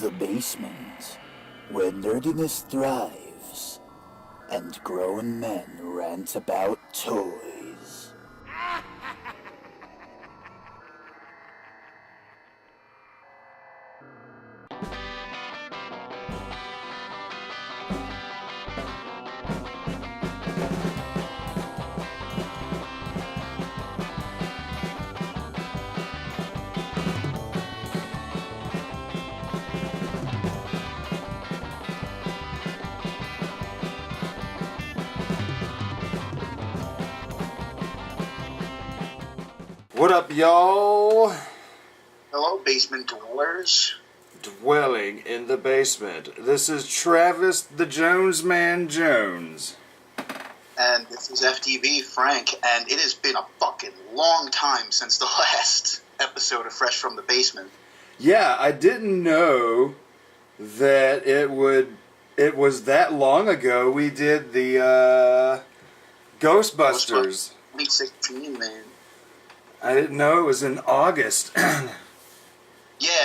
The basement, where nerdiness thrives, and grown men rant about toys. What up, y'all? Hello, basement dwellers. Dwelling in the basement. This is Travis the Jones Man Jones. And this is FTV Frank, and it has been a fucking long time since the last episode of Fresh from the Basement. Yeah, I didn't know that it was that long ago we did the Ghostbusters. 2016, man. I didn't know it was in August. Yeah,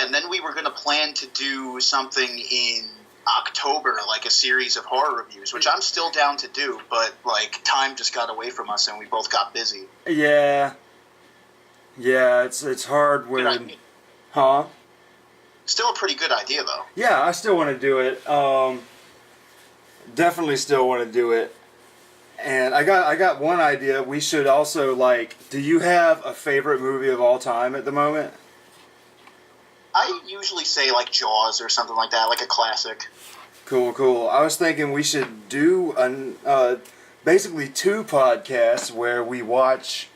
and then we were going to plan to do something in October, like a series of horror reviews, which I'm still down to do, but, like, time just got away from us and we both got busy. Yeah, it's hard when... Huh? Still a pretty good idea, though. Yeah, I still want to do it. Definitely still want to do it. And I got one idea. We should also, like, do you have a favorite movie of all time at the moment? I usually say, like, Jaws or something like that, like a classic. Cool. I was thinking we should do basically two podcasts where we watch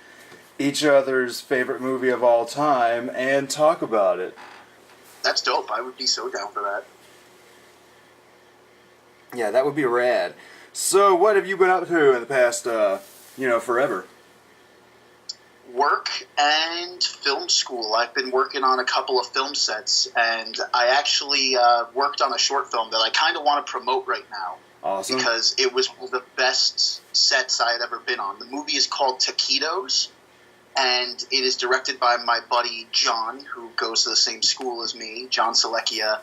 each other's favorite movie of all time and talk about it. That's dope. I would be so down for that. Yeah, that would be rad. So, what have you been up to in the past, forever? Work and film school. I've been working on a couple of film sets, and I actually worked on a short film that I kind of want to promote right now. Awesome. Because it was one of the best sets I had ever been on. The movie is called Taquitos, and it is directed by my buddy John, who goes to the same school as me, John Selecchia.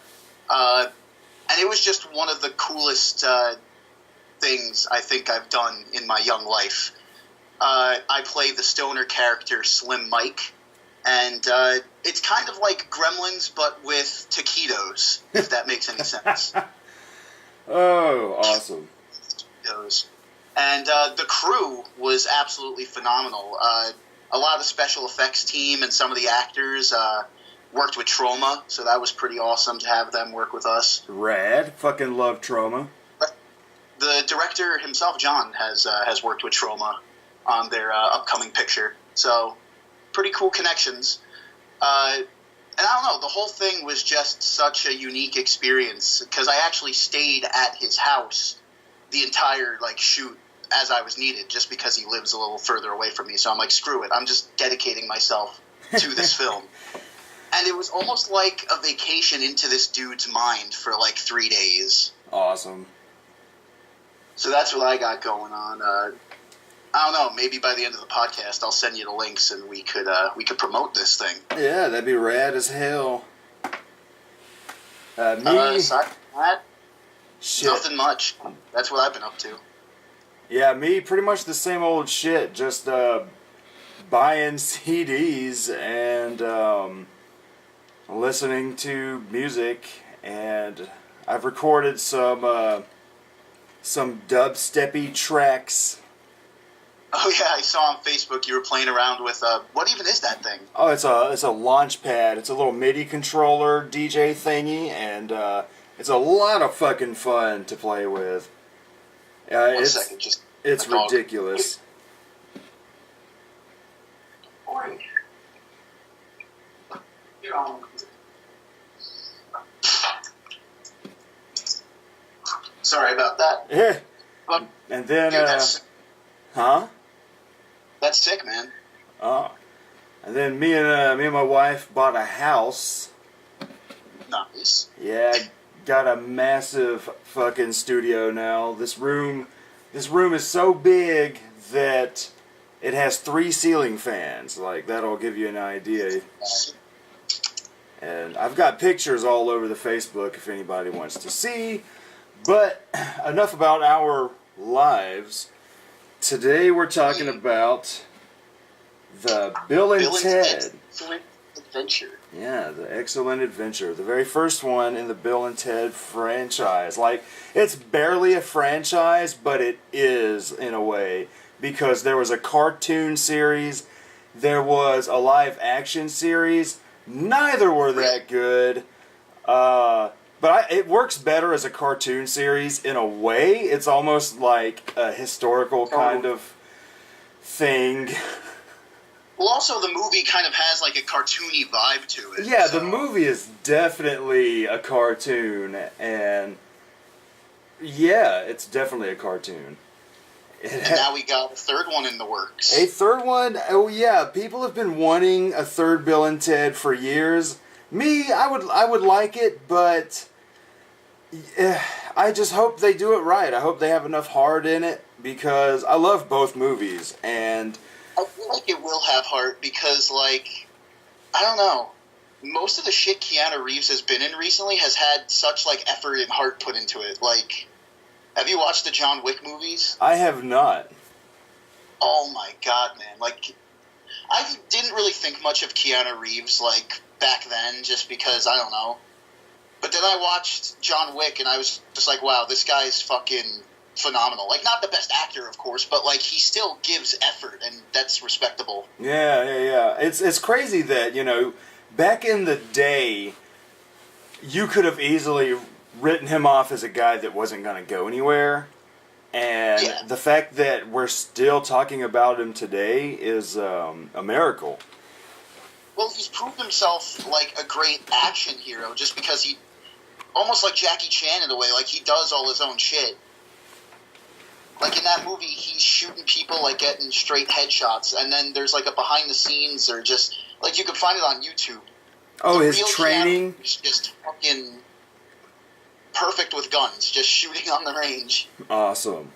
And it was just one of the coolest things I think I've done in my young life. I play the stoner character Slim Mike, and it's kind of like Gremlins, but with taquitos, if that makes any sense. Oh, awesome. And the crew was absolutely phenomenal. A lot of the special effects team and some of the actors worked with Trauma, so that was pretty awesome to have them work with us. Rad. Fucking love Trauma. The director himself, John, has worked with Trauma on their upcoming picture. So, pretty cool connections. And I don't know, the whole thing was just such a unique experience, because I actually stayed at his house the entire, shoot as I was needed, just because he lives a little further away from me. So I'm like, screw it, I'm just dedicating myself to this film. And it was almost like a vacation into this dude's mind for 3 days. Awesome. So that's what I got going on. I don't know. Maybe by the end of the podcast, I'll send you the links and we could promote this thing. Yeah, that'd be rad as hell. Aside from that, shit. Nothing much. That's what I've been up to. Yeah, me, pretty much the same old shit. Just buying CDs and listening to music, and I've recorded some dubsteppy tracks. Oh yeah, I saw on Facebook you were playing around with what even is that thing? Oh, it's a launch pad. It's a little MIDI controller DJ thingy, and it's a lot of fucking fun to play with. One second, just it's ridiculous. Orange. Sorry about that. Yeah. But, And then, dude, huh? That's sick, man. Oh. And then me and my wife bought a house. Nice. Yeah, got a massive fucking studio now. This room is so big that it has 3 ceiling fans. Like, that'll give you an idea. And I've got pictures all over the Facebook if anybody wants to see. But enough about our lives. Today we're talking about the Bill and Ted. Excellent Adventure. Yeah, the Excellent Adventure. The very first one in the Bill and Ted franchise. Like, it's barely a franchise, but it is in a way. Because there was a cartoon series, there was a live action series. Neither were that good. But it works better as a cartoon series in a way. It's almost like a historical kind of thing. Well, also the movie kind of has like a cartoony vibe to it. Yeah, the movie is definitely a cartoon, and yeah, it's definitely a cartoon. And now we got a third one in the works. A third one? Oh yeah, people have been wanting a third Bill and Ted for years. Me, I would like it, but I just hope they do it right. I hope they have enough heart in it, because I love both movies, and I feel like it will have heart because, like, I don't know. Most of the shit Keanu Reeves has been in recently has had such, like, effort and heart put into it. Like, have you watched the John Wick movies? I have not. Oh my god, man. Like, I didn't really think much of Keanu Reeves, like, back then, just because, I don't know. But then I watched John Wick, and I was just like, wow, this guy's fucking phenomenal. Like, not the best actor, of course, but, like, he still gives effort, and that's respectable. Yeah. It's crazy that, you know, back in the day, you could have easily written him off as a guy that wasn't going to go anywhere. And the fact that we're still talking about him today is a miracle. Well, he's proved himself, like, a great action hero just because he, almost like Jackie Chan in a way, like, he does all his own shit. Like, in that movie, he's shooting people, like, getting straight headshots, and then there's, like, a behind-the-scenes, or just, like, you can find it on YouTube. Oh, his training? Is just fucking perfect with guns, just shooting on the range. Awesome.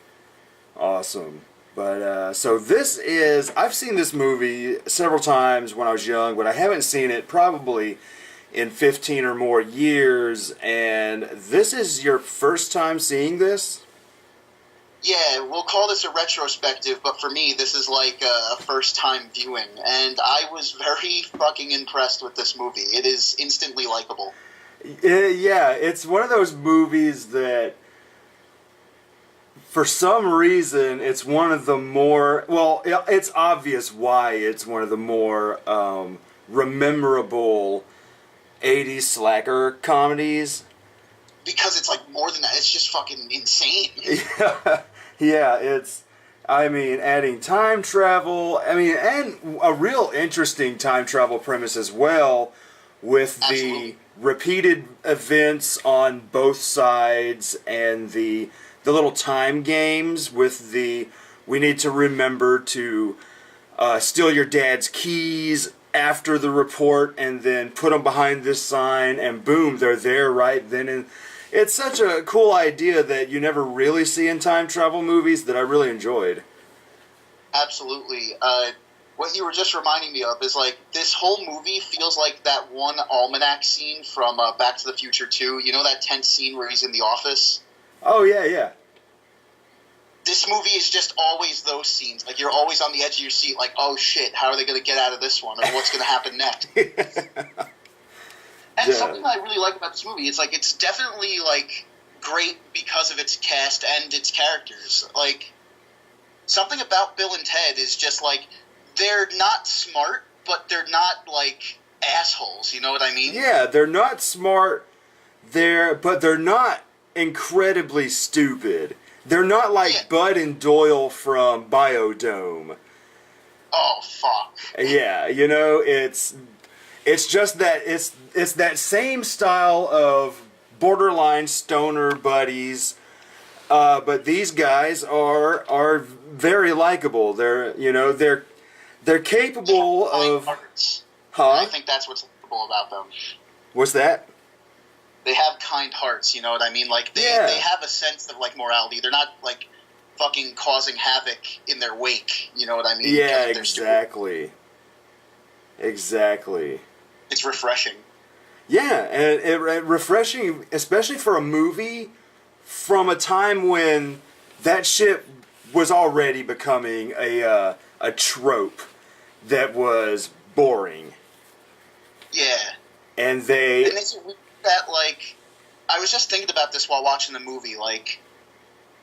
But, so this is, I've seen this movie several times when I was young, but I haven't seen it probably in 15 or more years, and this is your first time seeing this? Yeah, we'll call this a retrospective, but for me, this is like a first-time viewing, and I was very fucking impressed with this movie. It is instantly likable. Yeah, it's one of those movies that, for some reason, it's one of the more, well, it's obvious why it's one of the more memorable 80s slacker comedies. Because it's like more than that, it's just fucking insane. Yeah, it's, I mean, adding time travel, I mean, and a real interesting time travel premise as well, with the repeated events on both sides, and the little time games with the, we need to remember to steal your dad's keys after the report and then put them behind this sign, and boom, they're there right then. And it's such a cool idea that you never really see in time travel movies that I really enjoyed. Absolutely. What you were just reminding me of is, like, this whole movie feels like that one almanac scene from Back to the Future 2. You know that tense scene where he's in the office? Oh, yeah. This movie is just always those scenes. Like, you're always on the edge of your seat, like, oh shit, how are they going to get out of this one? Or what's going to happen next? And something I really like about this movie is, like, it's definitely, like, great because of its cast and its characters. Like, something about Bill and Ted is just, like, they're not smart, but they're not, like, assholes, you know what I mean? Yeah, they're not smart, but they're not incredibly stupid. They're not like Bud and Doyle from Biodome. Oh, fuck. Yeah, you know, it's just that it's that same style of borderline stoner buddies, but these guys are very likable. They're capable of. Hearts. Huh? I think that's what's likable about them. What's that? They have kind hearts, you know what I mean? Like, they have a sense of, like, morality. They're not, like, fucking causing havoc in their wake, you know what I mean? Yeah, exactly. Exactly. It's refreshing. Yeah, and refreshing, especially for a movie from a time when that shit was already becoming a trope that was boring. Yeah. And they... And it's weird that, like, I was just thinking about this while watching the movie, like,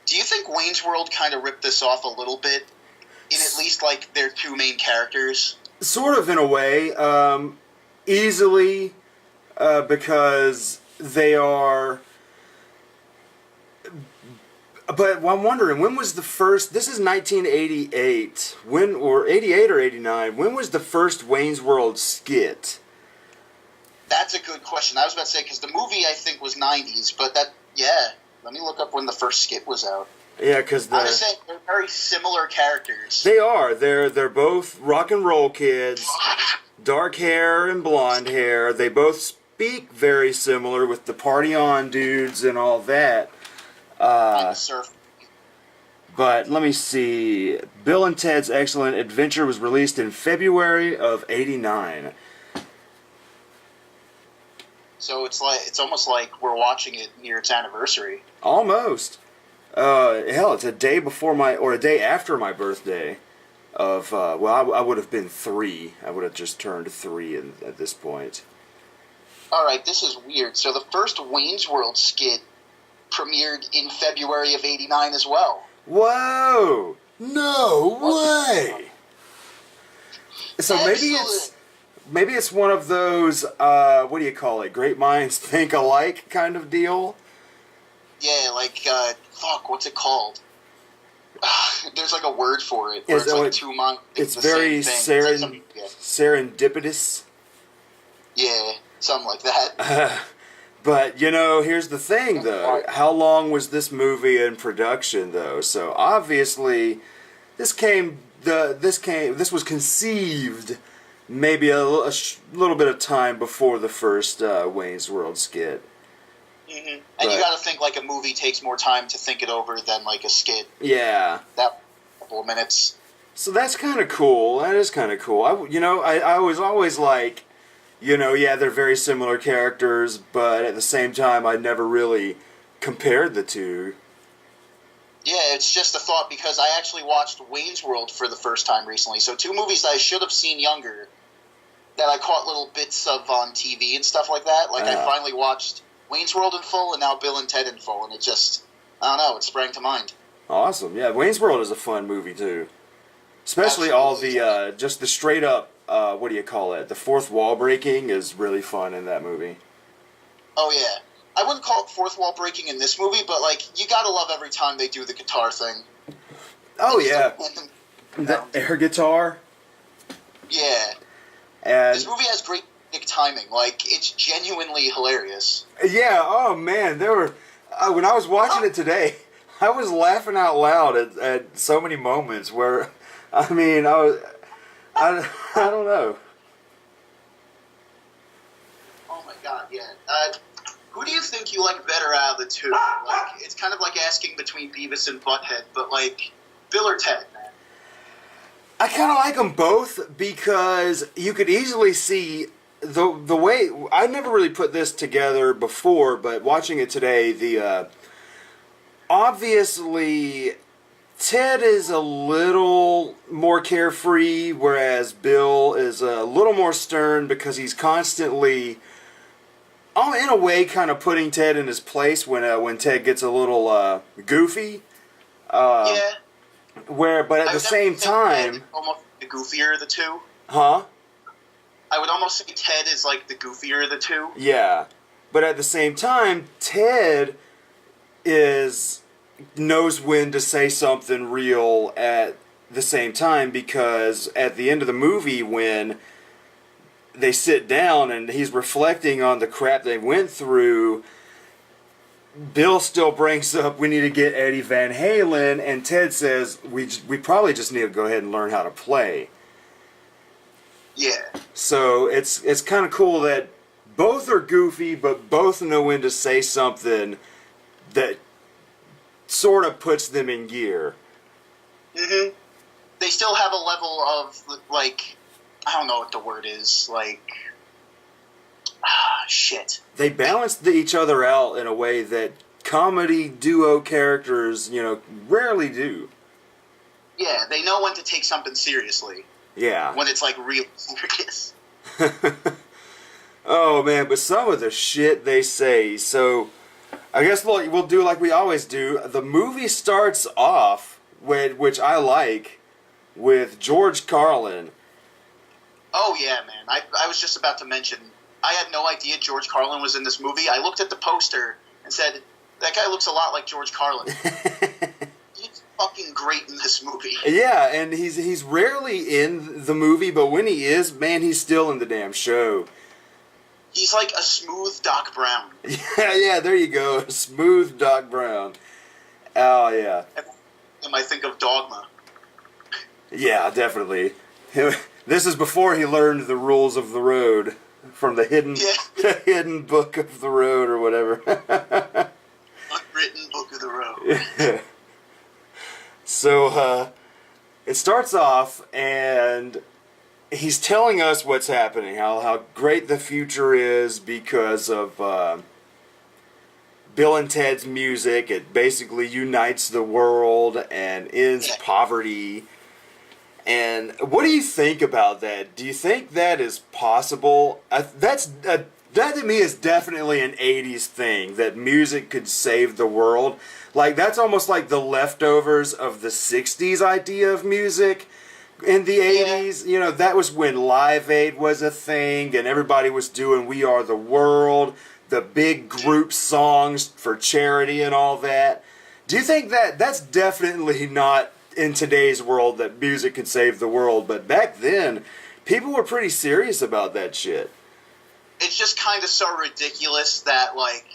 do you think Wayne's World kind of ripped this off a little bit? In at least, like, their two main characters? Sort of, in a way. Easily, because they are... But I'm wondering, when was the first... This is 1988. Or 88 or 89. When was the first Wayne's World skit? That's a good question. I was about to say, because the movie, I think, was 90s, but that... Yeah. Let me look up when the first skit was out. Yeah, because I was saying they're very similar characters. They are. They're both rock and roll kids. Dark hair and blonde hair. They both speak very similar with the party on dudes and all that. Surf. But let me see. Bill and Ted's Excellent Adventure was released in February of '89. So it's almost like we're watching it near its anniversary. Almost. Hell, it's a day after my birthday. I would have been 3. I would have just turned 3 at this point. Alright, this is weird. So the first Wayne's World skit premiered in February of '89 as well. Whoa! No way! So maybe it's one of those, what do you call it, great minds think alike kind of deal? Yeah, like, what's it called? There's like a word for it. Where it's like two minds. It's very serendipitous. Yeah, something like that. But, here's the thing, though. How long was this movie in production, though? So, obviously, this was conceived maybe a little bit of time before the first Wayne's World skit. Mm-hmm. And you got to think like a movie takes more time to think it over than like a skit. Yeah. That couple of minutes. So that's kind of cool. That is kind of cool. I was always like, they're very similar characters, but at the same time, I never really compared the two. Yeah, it's just a thought because I actually watched Wayne's World for the first time recently. So 2 movies that I should have seen younger that I caught little bits of on TV and stuff like that. Like I finally watched Wayne's World in full and now Bill and Ted in full, and it just, I don't know, it sprang to mind. Awesome. Yeah, Wayne's World is a fun movie too. Especially all the, just the straight up, what do you call it? The fourth wall breaking is really fun in that movie. Oh yeah. I wouldn't call it fourth wall breaking in this movie, but like, you gotta love every time they do the guitar thing. Oh yeah. The air guitar? Yeah. And this movie has great timing. Like, it's genuinely hilarious. Yeah, oh man, when I was watching it today, I was laughing out loud at so many moments where, I don't know. Oh my god, yeah. Who do you think you like better out of the two? Like, it's kind of like asking between Beavis and Butthead, but like, Bill or Ted, man? I kind of like them both because you could easily see the way... I never really put this together before, but watching it today, obviously, Ted is a little more carefree, whereas Bill is a little more stern because he's constantly... in a way, kind of putting Ted in his place when Ted gets a little goofy. Yeah. But at the same time... Ted almost the goofier of the two. Huh? I would almost say Ted is like the goofier of the two. Yeah. But at the same time, Ted knows when to say something real at the same time, because at the end of the movie when they sit down and he's reflecting on the crap they went through, Bill still brings up, we need to get Eddie Van Halen, and Ted says, we probably just need to go ahead and learn how to play. Yeah. So it's kind of cool that both are goofy, but both know when to say something that sort of puts them in gear. Mm-hmm. They still have a level of, like, I don't know what the word is, like, Shit. They balanced each other out in a way that comedy duo characters, rarely do. Yeah, they know when to take something seriously. Yeah. When it's, like, real serious. Oh, man, but some of the shit they say. So, I guess we'll do like we always do. The movie starts off, which I like, with George Carlin. Oh, yeah, man. I was just about to mention, I had no idea George Carlin was in this movie. I looked at the poster and said, that guy looks a lot like George Carlin. He's fucking great in this movie. Yeah, and he's rarely in the movie, but when he is, man, he's still in the damn show. He's like a smooth Doc Brown. Yeah, there you go. A smooth Doc Brown. Oh, yeah. And I think of Dogma. Yeah, definitely. This is before he learned the rules of the road from the hidden book of the road or whatever. Unwritten book of the road. Yeah. So, it starts off, and he's telling us what's happening, how great the future is because of Bill and Ted's music. It basically unites the world and ends poverty. And what do you think about that? Do you think that is possible? That to me is definitely an 80s thing, that music could save the world. Like, that's almost like the leftovers of the 60s idea of music. In the 80s, that was when Live Aid was a thing, and everybody was doing We Are the World, the big group songs for charity and all that. Do you think that's definitely not in today's world, that music can save the world? But back then, people were pretty serious about that shit. It's just kind of so ridiculous that, like,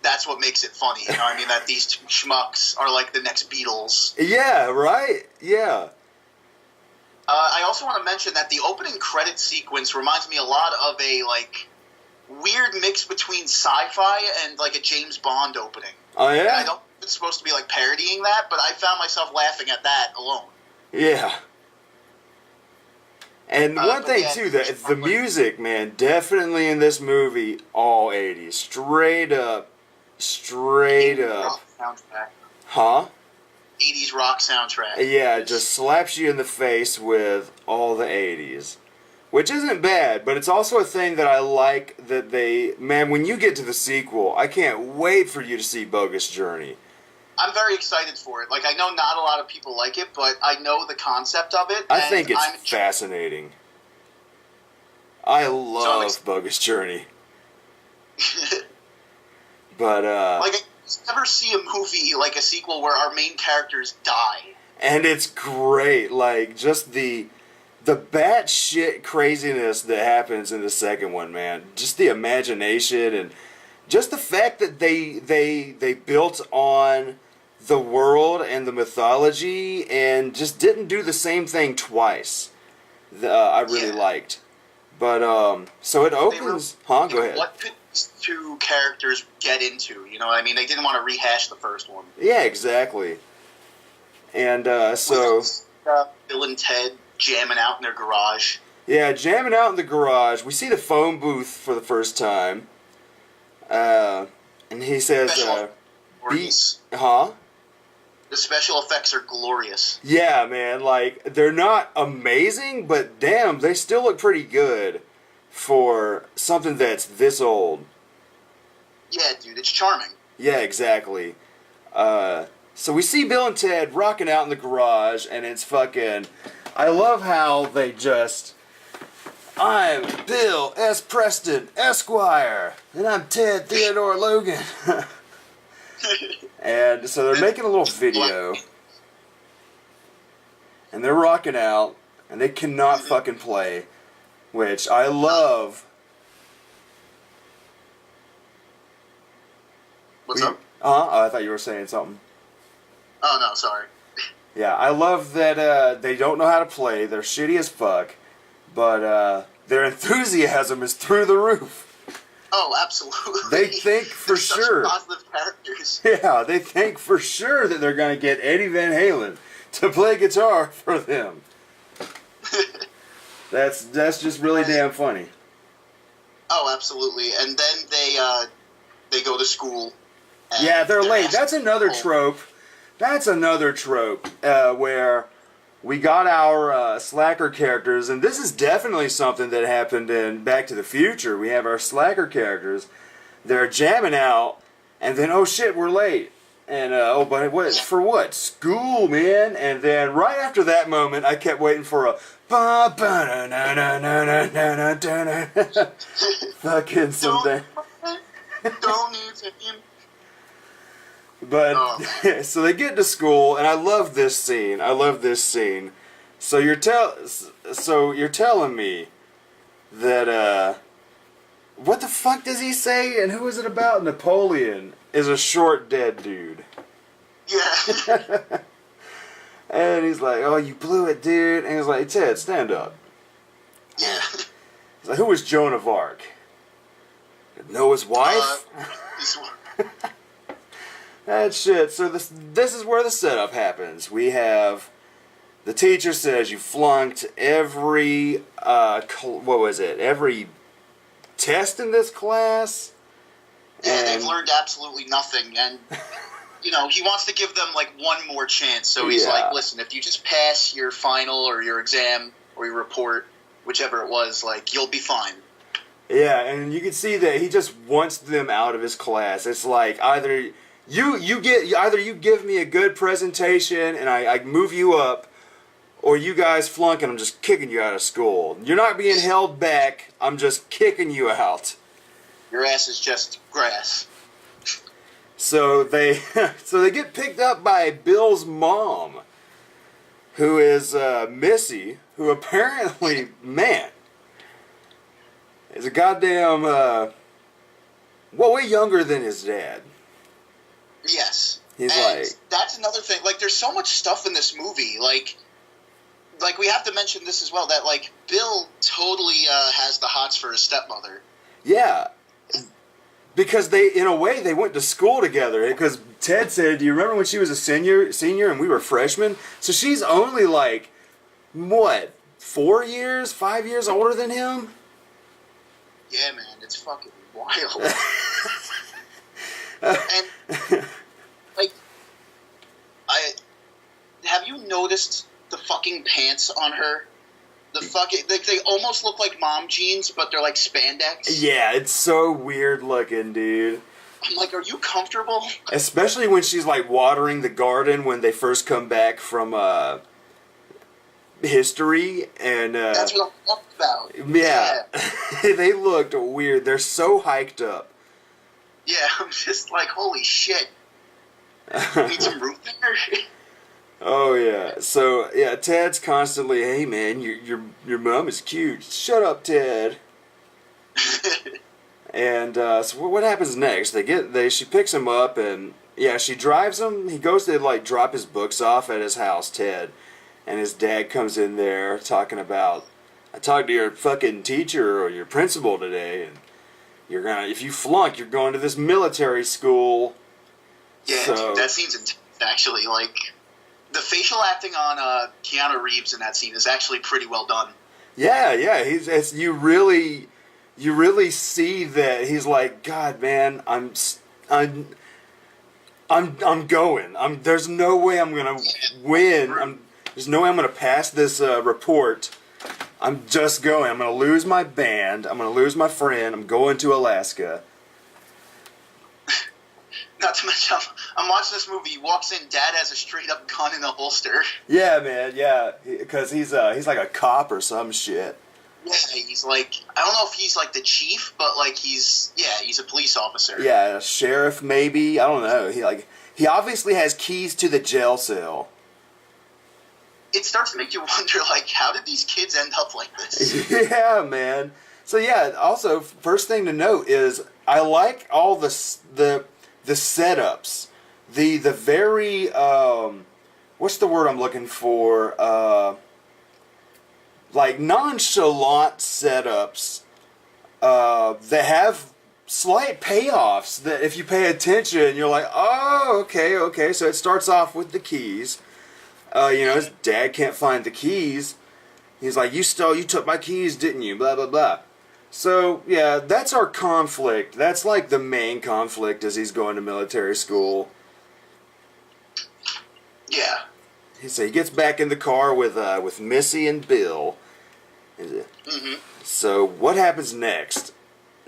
that's what makes it funny. You know what I mean? That these two schmucks are like the next Beatles. Yeah, right? Yeah. I also want to mention that the opening credit sequence reminds me a lot of a, like, weird mix between sci-fi and, like, a James Bond opening. Oh, yeah? And I don't think it's supposed to be, like, parodying that, but I found myself laughing at that alone. Yeah. And one thing, too, the music, man, definitely in this movie, all 80s. Straight up. Rock soundtrack. Huh? 80s rock soundtrack. Yeah, it just slaps you in the face with all the 80s. Which isn't bad, but it's also a thing that I like that man, when you get to the sequel, I can't wait for you to see Bogus Journey. I'm very excited for it. Like, I know not a lot of people like it, but I know the concept of it. I think it's fascinating. I love Bogus Journey. But, like, I never see a movie, like a sequel, where our main characters die. And it's great. Like, just the batshit craziness that happens in the second one, man. Just the imagination and just the fact that they built on the world and the mythology and just didn't do the same thing twice. I really liked. But, so it opens... Go ahead. What could these two characters get into? You know what I mean? They didn't want to rehash the first one. Yeah, exactly. And, so... Bill and Ted jamming out in their garage. Yeah, jamming out in the garage. We see the phone booth for the first time. And he says, The special effects are glorious. Yeah, man, like, they're not amazing, but damn, they still look pretty good for something that's this old. Yeah, dude, it's charming. Yeah, exactly. So we see Bill and Ted rocking out in the garage, and it's fucking... I love how they just... I'm Bill S. Preston, Esquire, and I'm Ted Theodore Logan. And so they're making a little video, and they're rocking out, and they cannot fucking play, which I love. What's up? Oh, I thought you were saying something. Oh, no, sorry. Yeah, I love that they don't know how to play. They're shitty as fuck, but their enthusiasm is through the roof. Oh, absolutely. They think for sure. Positive characters. Yeah, they think for sure that they're going to get Eddie Van Halen to play guitar for them. That's just really damn funny. Oh, absolutely. And then they go to school. And Yeah, they're late. That's another Oh. trope. That's another trope where we got our slacker characters, and this is definitely something that happened in Back to the Future. We have our slacker characters. They're jamming out, and then, oh shit, we're late. And, oh, but what? For what? School, man. And then right after that moment, I kept waiting for a fucking something. Don't even. But so they get to school, and I love this scene. So you're telling me that what the fuck does he say? And who is it about? Napoleon is a short dead dude. Yeah. And he's like, "Oh, you blew it, dude." And he's like, "Ted, stand up." Yeah. He's like, "Who was Joan of Arc?" Noah's wife. That shit. So this is where the setup happens. We have the teacher says you flunked every every test in this class. Yeah, they've learned absolutely nothing, and he wants to give them like one more chance. So he's like, "Listen, if you just pass your final or your exam or your report, whichever it was, like you'll be fine." Yeah, and you can see that he just wants them out of his class. It's like either you give me a good presentation and I move you up, or you guys flunk and I'm just kicking you out of school. You're not being held back. I'm just kicking you out. Your ass is just grass. So they get picked up by Bill's mom, who is Missy, who apparently, man, is a goddamn way younger than his dad. Yes. He's and like, that's another thing. Like, there's so much stuff in this movie. Like we have to mention this as well. That like Bill totally has the hots for his stepmother. yeah, because in a way, they went to school together. Because Ted said, "Do you remember when she was a senior, and we were freshmen?" So she's only like, what, 5 years older than him? Yeah, man, it's fucking wild. And like, have you noticed the fucking pants on her? The fucking they almost look like mom jeans, but they're like spandex. Yeah, it's so weird looking, dude. I'm like, are you comfortable? Especially when she's like watering the garden when they first come back from history, and That's what I'm talking about. yeah. They looked weird. They're so hiked up. Yeah, I'm just like, holy shit. Need some room there? Oh yeah. So yeah, Ted's constantly, "Hey man, your mom is cute. Shut up, Ted." And so what happens next? She picks him up, and yeah, she drives him. He goes to like drop his books off at his house, Ted, and his dad comes in there talking about, "I talked to your fucking teacher or your principal today, and if you flunk, you're going to this military school." Yeah, So, dude, that scene's intense, actually. Like, the facial acting on Keanu Reeves in that scene is actually pretty well done. yeah, you really see that he's like, "God, man, I'm going. There's no way I'm gonna win. There's no way I'm gonna pass this report. I'm just going. I'm gonna lose my band. I'm gonna lose my friend. I'm going to Alaska." Not to mention, I'm watching this movie. He walks in, Dad has a straight up gun in a holster. Yeah, man. Yeah, because he's like a cop or some shit. Yeah, he's like, I don't know if he's like the chief, but like he's a police officer. Yeah, a sheriff maybe. I don't know. He obviously has keys to the jail cell. It starts to make you wonder, like, how did these kids end up like this? Yeah, man. So yeah, also first thing to note is I like all the setups, the very what's the word I'm looking for? Like nonchalant setups that have slight payoffs that if you pay attention, you're like, oh, okay. So it starts off with the keys. His dad can't find the keys. He's like, you took my keys, didn't you? Blah, blah, blah. So, yeah, that's our conflict. That's like the main conflict as he's going to military school. Yeah. So he gets back in the car with Missy and Bill. Mm-hmm. So what happens next?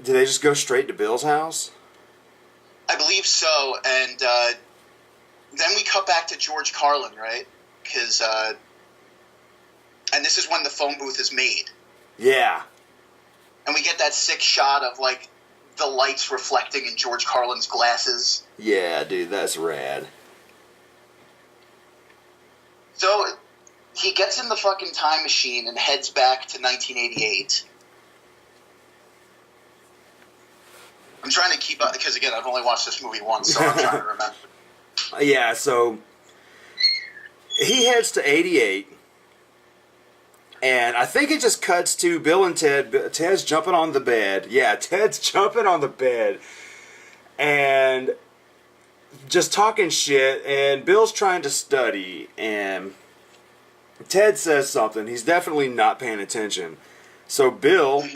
Do they just go straight to Bill's house? I believe so, and then we cut back to George Carlin, right? Because, and this is when the phone booth is made. Yeah. And we get that sick shot of, like, the lights reflecting in George Carlin's glasses. Yeah, dude, that's rad. So, he gets in the fucking time machine and heads back to 1988. I'm trying to keep up, because, again, I've only watched this movie once, so I'm trying to remember. Yeah, so he heads to 88, and I think it just cuts to Bill and Ted. Ted's jumping on the bed. Yeah, Ted's jumping on the bed, and just talking shit, and Bill's trying to study, and Ted says something. He's definitely not paying attention. So Bill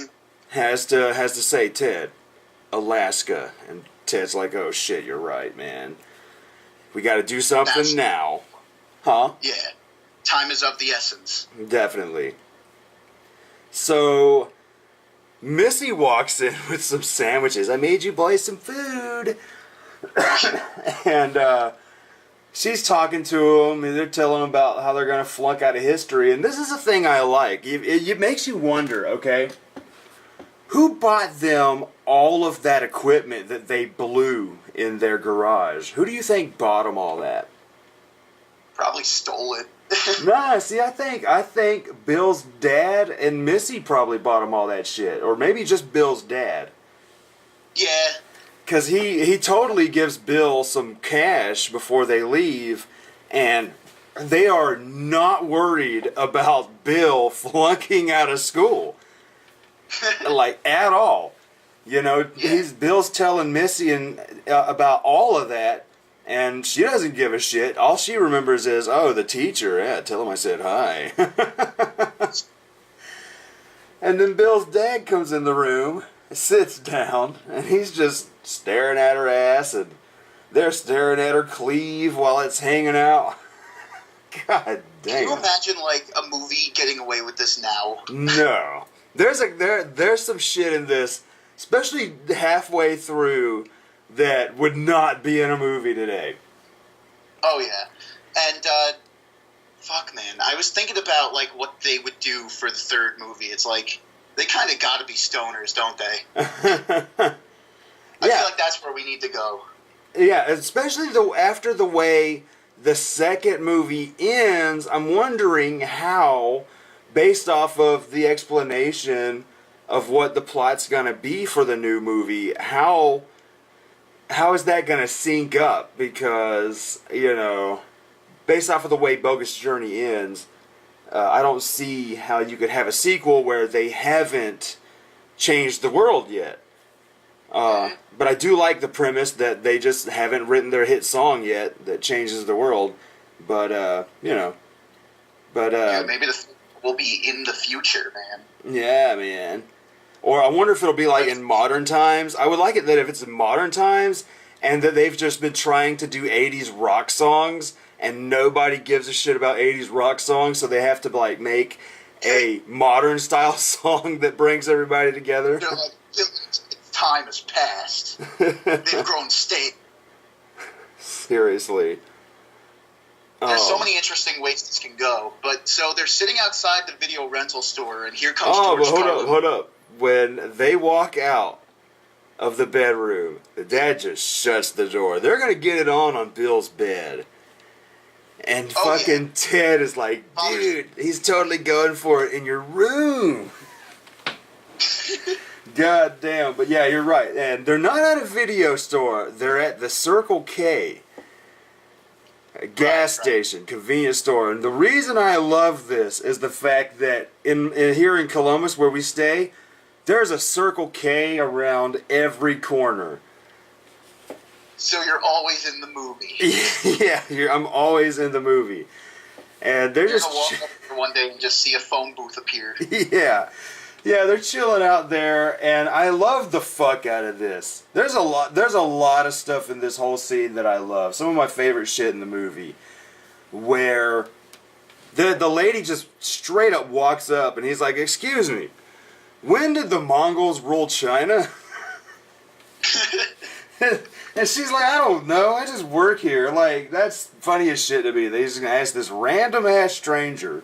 has to say, Ted, Alaska. And Ted's like, oh shit, you're right, man. We gotta do something now. Huh? Yeah. Time is of the essence. Definitely. So Missy walks in with some sandwiches. I made you boys some food. And she's talking to him, and they're telling him about how they're going to flunk out of history. And this is a thing I like. It makes you wonder, okay? Who bought them all of that equipment that they blew in their garage? Who do you think bought them all that? Probably stole it. Nah, see, I think Bill's dad and Missy probably bought him all that shit. Or maybe just Bill's dad. Yeah. Because he totally gives Bill some cash before they leave, and they are not worried about Bill flunking out of school. Like, at all. You know, Bill's telling Missy about all of that, and she doesn't give a shit. All she remembers is, oh, the teacher, yeah, tell him I said hi. And then Bill's dad comes in the room, sits down, and he's just staring at her ass, and they're staring at her cleave while it's hanging out. God damn. Can you imagine, like, a movie getting away with this now? No. There's some shit in this, especially halfway through, that would not be in a movie today. Oh, yeah. And, fuck, man. I was thinking about, like, what they would do for the third movie. It's like, they kind of gotta be stoners, don't they? I feel like that's where we need to go. Yeah, especially after the way the second movie ends, I'm wondering how, based off of the explanation of what the plot's gonna be for the new movie, how is that gonna sync up? Because, you know, based off of the way Bogus Journey ends, I don't see how you could have a sequel where they haven't changed the world yet. But I do like the premise that they just haven't written their hit song yet that changes the world. But, you know. But, yeah, maybe we'll be in the future, man. Yeah, man. Or I wonder if it'll be like in modern times. I would like it that if it's in modern times and that they've just been trying to do 80s rock songs and nobody gives a shit about 80s rock songs, so they have to like make a modern style song that brings everybody together. They're like, time has passed. They've grown stale. Seriously. There's so many interesting ways this can go. But so they're sitting outside the video rental store, and here comes George Carlin. Hold up. When they walk out of the bedroom, the dad just shuts the door. They're going to get it on Bill's bed. And fucking Ted is like, dude, he's totally going for it in your room. God damn. But yeah, you're right. And they're not at a video store. They're at the Circle K. A gas station, convenience store. And the reason I love this is the fact that in here in Columbus where we stay, there's a Circle K around every corner. So you're always in the movie. Yeah, I'm always in the movie. And they're You're just gonna walk up for one day and just see a phone booth appear. Yeah. Yeah, they're chilling out there, and I love the fuck out of this. There's a lot of stuff in this whole scene that I love. Some of my favorite shit in the movie, where the lady just straight up walks up, and he's like, "Excuse me, when did the Mongols rule China?" And she's like, "I don't know. I just work here." Like, that's funny as shit to me. They just gonna ask this random ass stranger,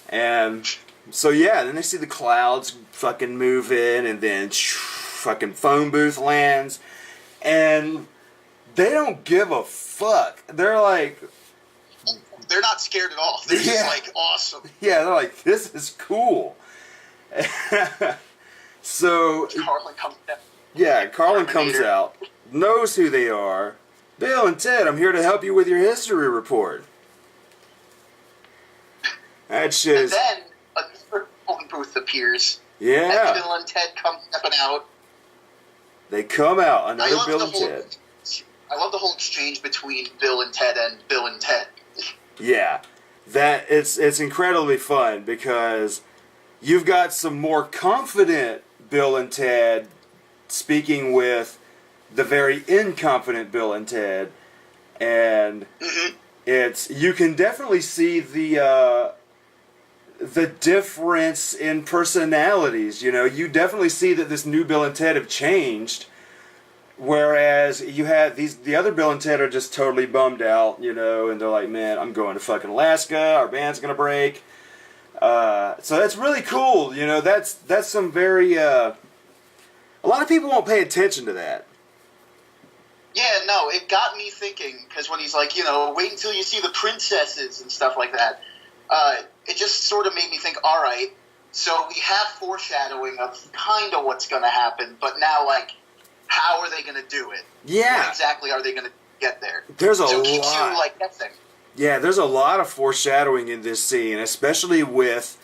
and. So yeah, then they see the clouds fucking move in, and then fucking phone booth lands, and they don't give a fuck. They're like... They're not scared at all. They're just like, awesome. Yeah, they're like, this is cool. So... Carlin comes out. Yeah, Carlin comes out, knows who they are. "Bill and Ted, I'm here to help you with your history report." That shit is... And then... another phone booth appears. Yeah. And Bill and Ted come stepping out. They come out. Another Bill and Ted. I love the whole exchange between Bill and Ted and Bill and Ted. Yeah. It's incredibly fun because you've got some more confident Bill and Ted speaking with the very inconfident Bill and Ted. And you can definitely see the difference in personalities. You know, you definitely see that this new Bill and Ted have changed, whereas you had the other Bill and Ted are just totally bummed out, you know, and they're like, "Man, I'm going to fucking Alaska, our band's gonna break." So that's really cool, you know, that's some very, a lot of people won't pay attention to that. Yeah, no, it got me thinking, because when he's like, you know, "Wait until you see the princesses," and stuff like that, it just sort of made me think, all right, so we have foreshadowing of kind of what's going to happen, but now, like, how are they going to do it? Yeah. What exactly are they going to get there? There's a so it lot. keeps you, like, guessing. Yeah, there's a lot of foreshadowing in this scene, especially with,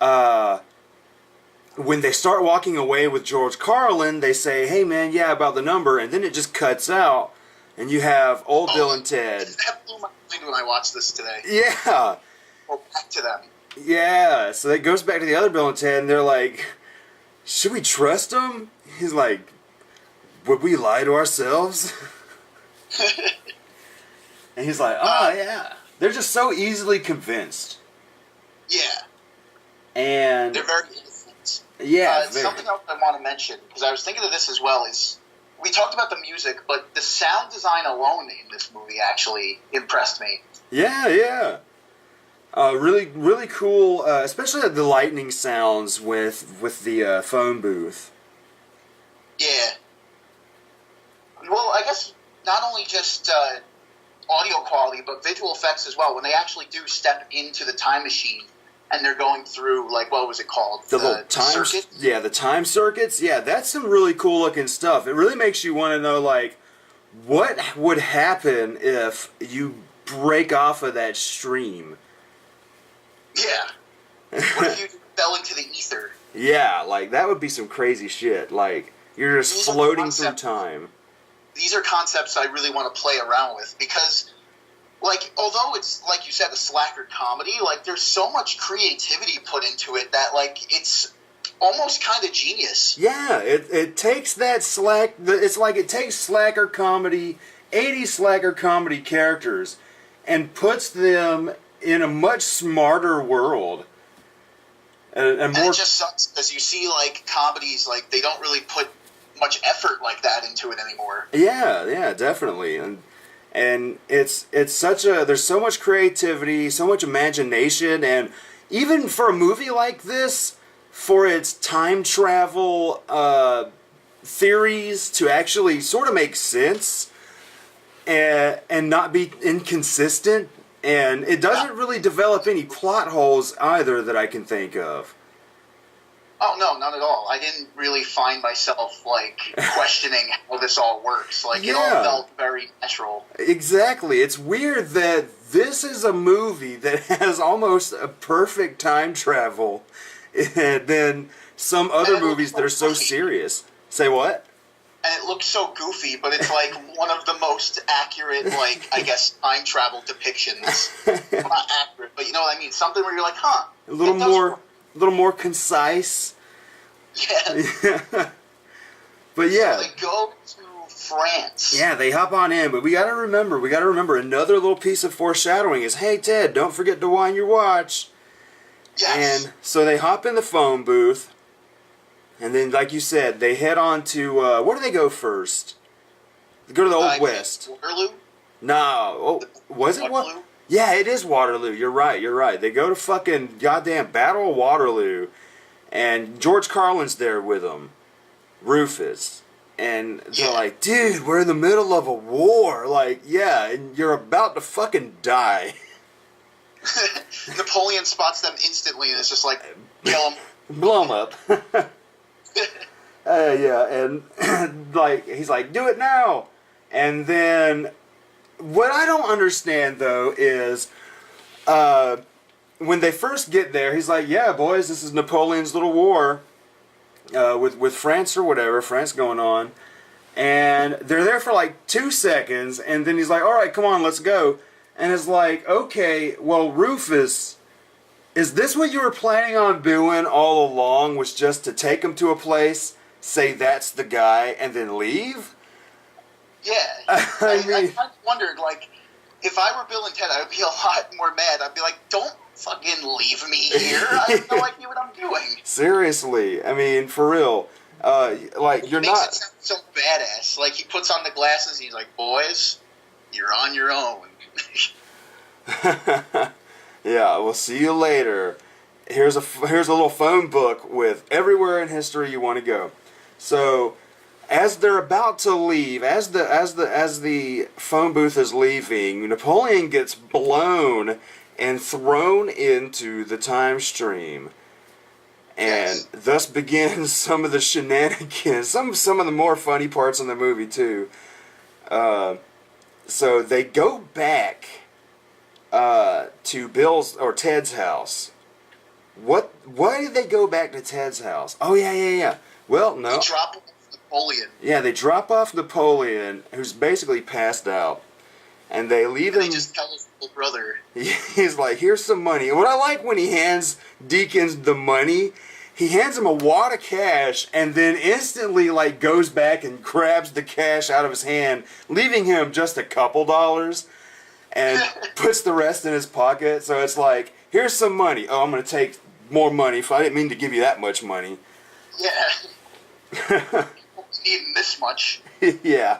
when they start walking away with George Carlin, they say, "Hey man, yeah, about the number," and then it just cuts out, and you have old Bill and Ted. That blew my mind when I watched this today. Yeah. Go back to them. Yeah, so it goes back to the other Bill and Ted, and they're like, "Should we trust him?" He's like, "Would we lie to ourselves?" And he's like, "Oh, yeah." They're just so easily convinced. Yeah. And... they're very innocent. Yeah. Something else I want to mention, because I was thinking of this as well, is we talked about the music, but the sound design alone in this movie actually impressed me. Yeah, yeah. Really, really cool, especially the lightning sounds with the phone booth. Yeah. Well, I guess not only just audio quality, but visual effects as well. When they actually do step into the time machine and they're going through, like, what was it called? The little time circuit? Yeah, the time circuits. Yeah, that's some really cool looking stuff. It really makes you want to know, like, what would happen if you break off of that stream. Yeah. What if you fell into the ether? Yeah, like, that would be some crazy shit. Like, you're just floating through time. These are concepts I really want to play around with, because, like, although it's, like you said, a slacker comedy, like, there's so much creativity put into it that, like, it's almost kind of genius. Yeah, it takes that slack... It's like it takes slacker comedy, 80s slacker comedy characters, and puts them in a much smarter world. And more... it just sucks, because you see, like, comedies, like, they don't really put much effort like that into it anymore. Yeah, definitely. And it's such a... There's so much creativity, so much imagination, and even for a movie like this, for its time travel theories to actually sort of make sense and not be inconsistent, and it doesn't really develop any plot holes either that I can think of. Oh, no, not at all. I didn't really find myself, like, questioning how this all works. Like, it all felt very natural. Exactly. It's weird that this is a movie that has almost a perfect time travel, and then some other movies that are so serious. Say what? And it looks so goofy, but it's, like, one of the most accurate, like, I guess, time travel depictions. Well, not accurate, but you know what I mean? Something where you're like, huh. A little more concise. Yeah. But yeah. So they go to France. Yeah, they hop on in, but we gotta remember another little piece of foreshadowing is, hey Ted, don't forget to wind your watch. Yes. And so they hop in the phone booth, and then, like you said, they head on to, where do they go first? They go to the Old West. Waterloo? No, oh, was it Waterloo? what? Yeah, it is Waterloo. You're right. They go to fucking goddamn Battle of Waterloo, and George Carlin's there with them, Rufus. And they're like, dude, we're in the middle of a war. Like, yeah, and you're about to fucking die. Napoleon spots them instantly and is just like, kill them. Blow them up. Yeah, and like, he's like, do it now. And then, what I don't understand, though, is, when they first get there, he's like, yeah, boys, this is Napoleon's little war. With France or whatever, France going on, and they're there for like 2 seconds, and then he's like, all right, come on, let's go. And it's like, okay, well, Rufus, is this what you were planning on doing all along, was just to take him to a place, say that's the guy, and then leave? Yeah. I mean, I wondered, like, if I were Bill and Ted, I would be a lot more mad. I'd be like, don't fucking leave me here. I have no idea what I'm doing. Seriously, I mean, for real. Like, you're Makes not... it sound so badass. Like, he puts on the glasses and he's like, boys, you're on your own. Yeah, we'll see you later. Here's a little phone book with everywhere in history you want to go. So, as they're about to leave, as the phone booth is leaving, Napoleon gets blown and thrown into the time stream, and thus begins some of the shenanigans, some of the more funny parts in the movie too. So they go back to Bill's or Ted's house. Why did they go back to Ted's house? Oh yeah. Well, no. They drop off Napoleon. Yeah, they drop off Napoleon, who's basically passed out, and they leave him. They just tell his little brother. He's like, here's some money. And what I like when he hands Deacons the money, he hands him a wad of cash and then instantly like goes back and grabs the cash out of his hand, leaving him just a couple dollars, and puts the rest in his pocket. So it's like, here's some money. Oh, I'm going to take more money. I didn't mean to give you that much money. Yeah. Even this much. Yeah.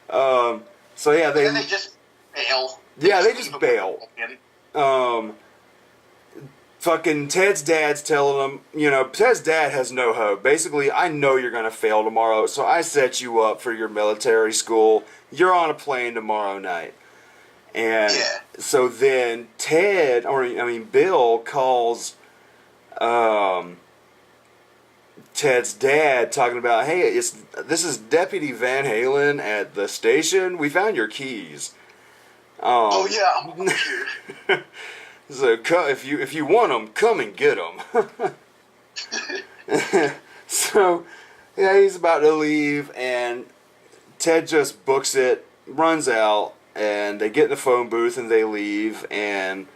So yeah, And they just bail. Yeah, they just bail. Fucking Ted's dad's telling him, Ted's dad has no hope. Basically, I know you're going to fail tomorrow, so I set you up for your military school. You're on a plane tomorrow night. And so then Bill calls Ted's dad talking about, hey, this is Deputy Van Halen at the station. We found your keys. Oh yeah, I'm here. So if you want them, come and get them. So yeah, he's about to leave, and Ted just books it, runs out, and they get in the phone booth and they leave, and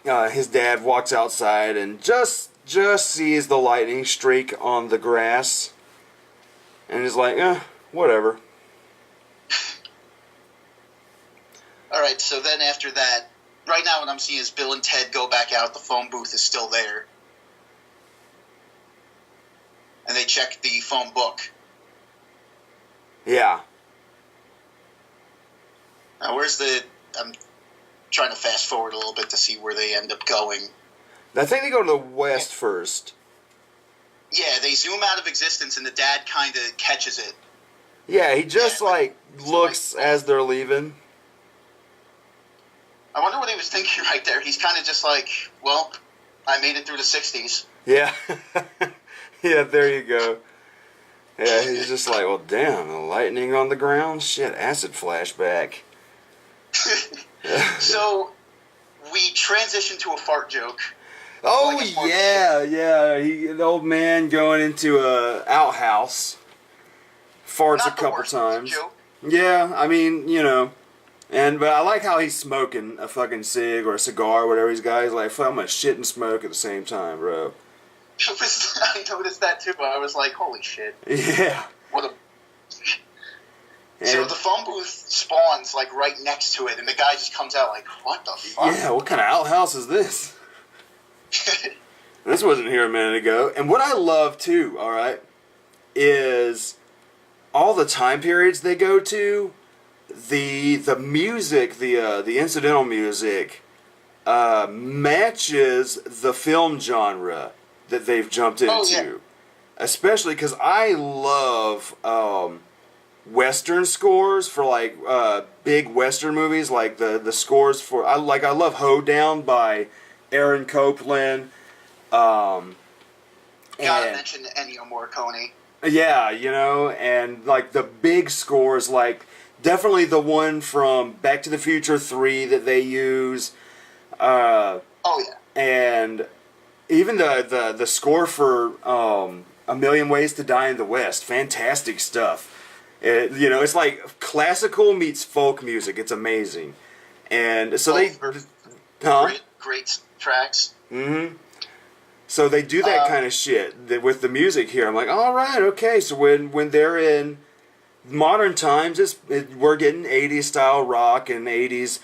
his dad walks outside and just sees the lightning streak on the grass, and he's like, whatever. Alright, so then after that, right now what I'm seeing is Bill and Ted go back out, the phone booth is still there. And they check the phone book. Yeah. Now I'm trying to fast forward a little bit to see where they end up going. I think they go to the west first. Yeah, they zoom out of existence and the dad kind of catches it. Yeah, he just looks as they're leaving. I wonder what he was thinking right there. He's kind of just like, well, I made it through the 60s. Yeah. Yeah, there you go. Yeah, he's just like, well, damn, the lightning on the ground? Shit, acid flashback. So, we transition to a fart joke. Oh, Like a fart yeah. The old man going into a outhouse. Farts Not a the couple worst times. joke. Yeah, I mean, but I like how he's smoking a fucking cig or a cigar or whatever he's got. He's like, fuck, I'm gonna shit and smoke at the same time, bro. With I noticed that too. I was like, holy shit. Yeah. What a... So the phone booth spawns, like, right next to it, and the guy just comes out like, what the fuck? Yeah, what kind of outhouse is this? This wasn't here a minute ago. And what I love, too, alright, is all the time periods they go to, the music, the incidental music, matches the film genre that they've jumped into. Oh, yeah. Especially because I love Western scores for like big Western movies, like the scores for I love Hoedown by Aaron Copland. Gotta mention Ennio Morricone. Yeah, you know, and like the big scores, like definitely the one from Back to the Future 3 that they use. Oh yeah, and even the score for A Million Ways to Die in the West, fantastic stuff. You know, it's like classical meets folk music. It's amazing, and so great tracks. Mm-hmm. So they do that kind of shit with the music here. I'm like, all right, okay. So when they're in modern times, we're getting 80s style rock and 80s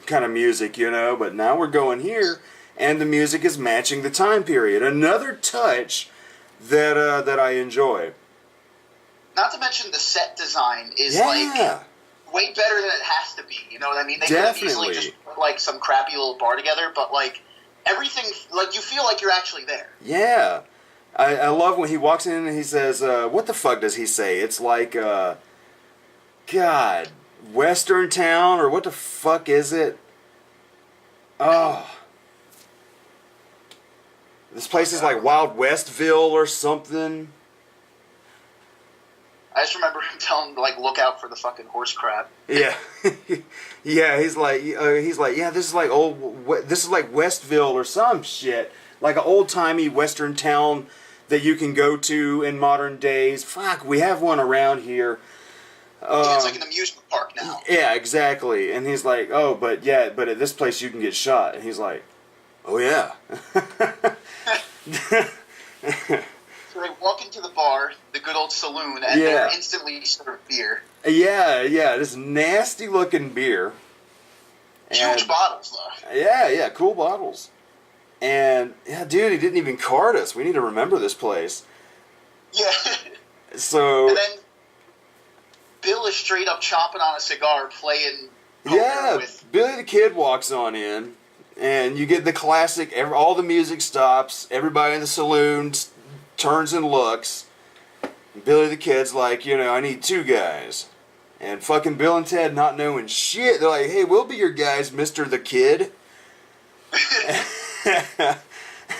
kind of music, you know. But now we're going here, and the music is matching the time period. Another touch that I enjoy. Not to mention the set design is like way better than it has to be. You know what I mean? They could have easily just put like some crappy little bar together, but like everything, like you feel like you're actually there. Yeah. I love when he walks in and he says, what the fuck does he say? It's like, God, Western Town, or what the fuck is it? Oh. This place is like Wild Westville or something. I just remember him telling him to, like, look out for the fucking horse crap. Yeah. Yeah, he's like, yeah, this is like Westville or some shit. Like an old-timey Western town that you can go to in modern days. Fuck, we have one around here. Yeah, it's like an amusement park now. Yeah, exactly. And he's like, oh, but at this place you can get shot. And he's like, oh, yeah. So they walk into the bar, the good old saloon, and they're instantly served beer. Yeah, this nasty-looking beer. Huge bottles, though. Yeah, cool bottles. And, yeah, dude, he didn't even card us. We need to remember this place. Yeah. So... And then Bill is straight up chomping on a cigar, playing poker with... Billy the Kid walks on in, and you get the classic, all the music stops, everybody in the saloon turns and looks. Billy the Kid's like, you know, I need two guys. And fucking Bill and Ted not knowing shit. They're like, hey, we'll be your guys, Mr. the Kid.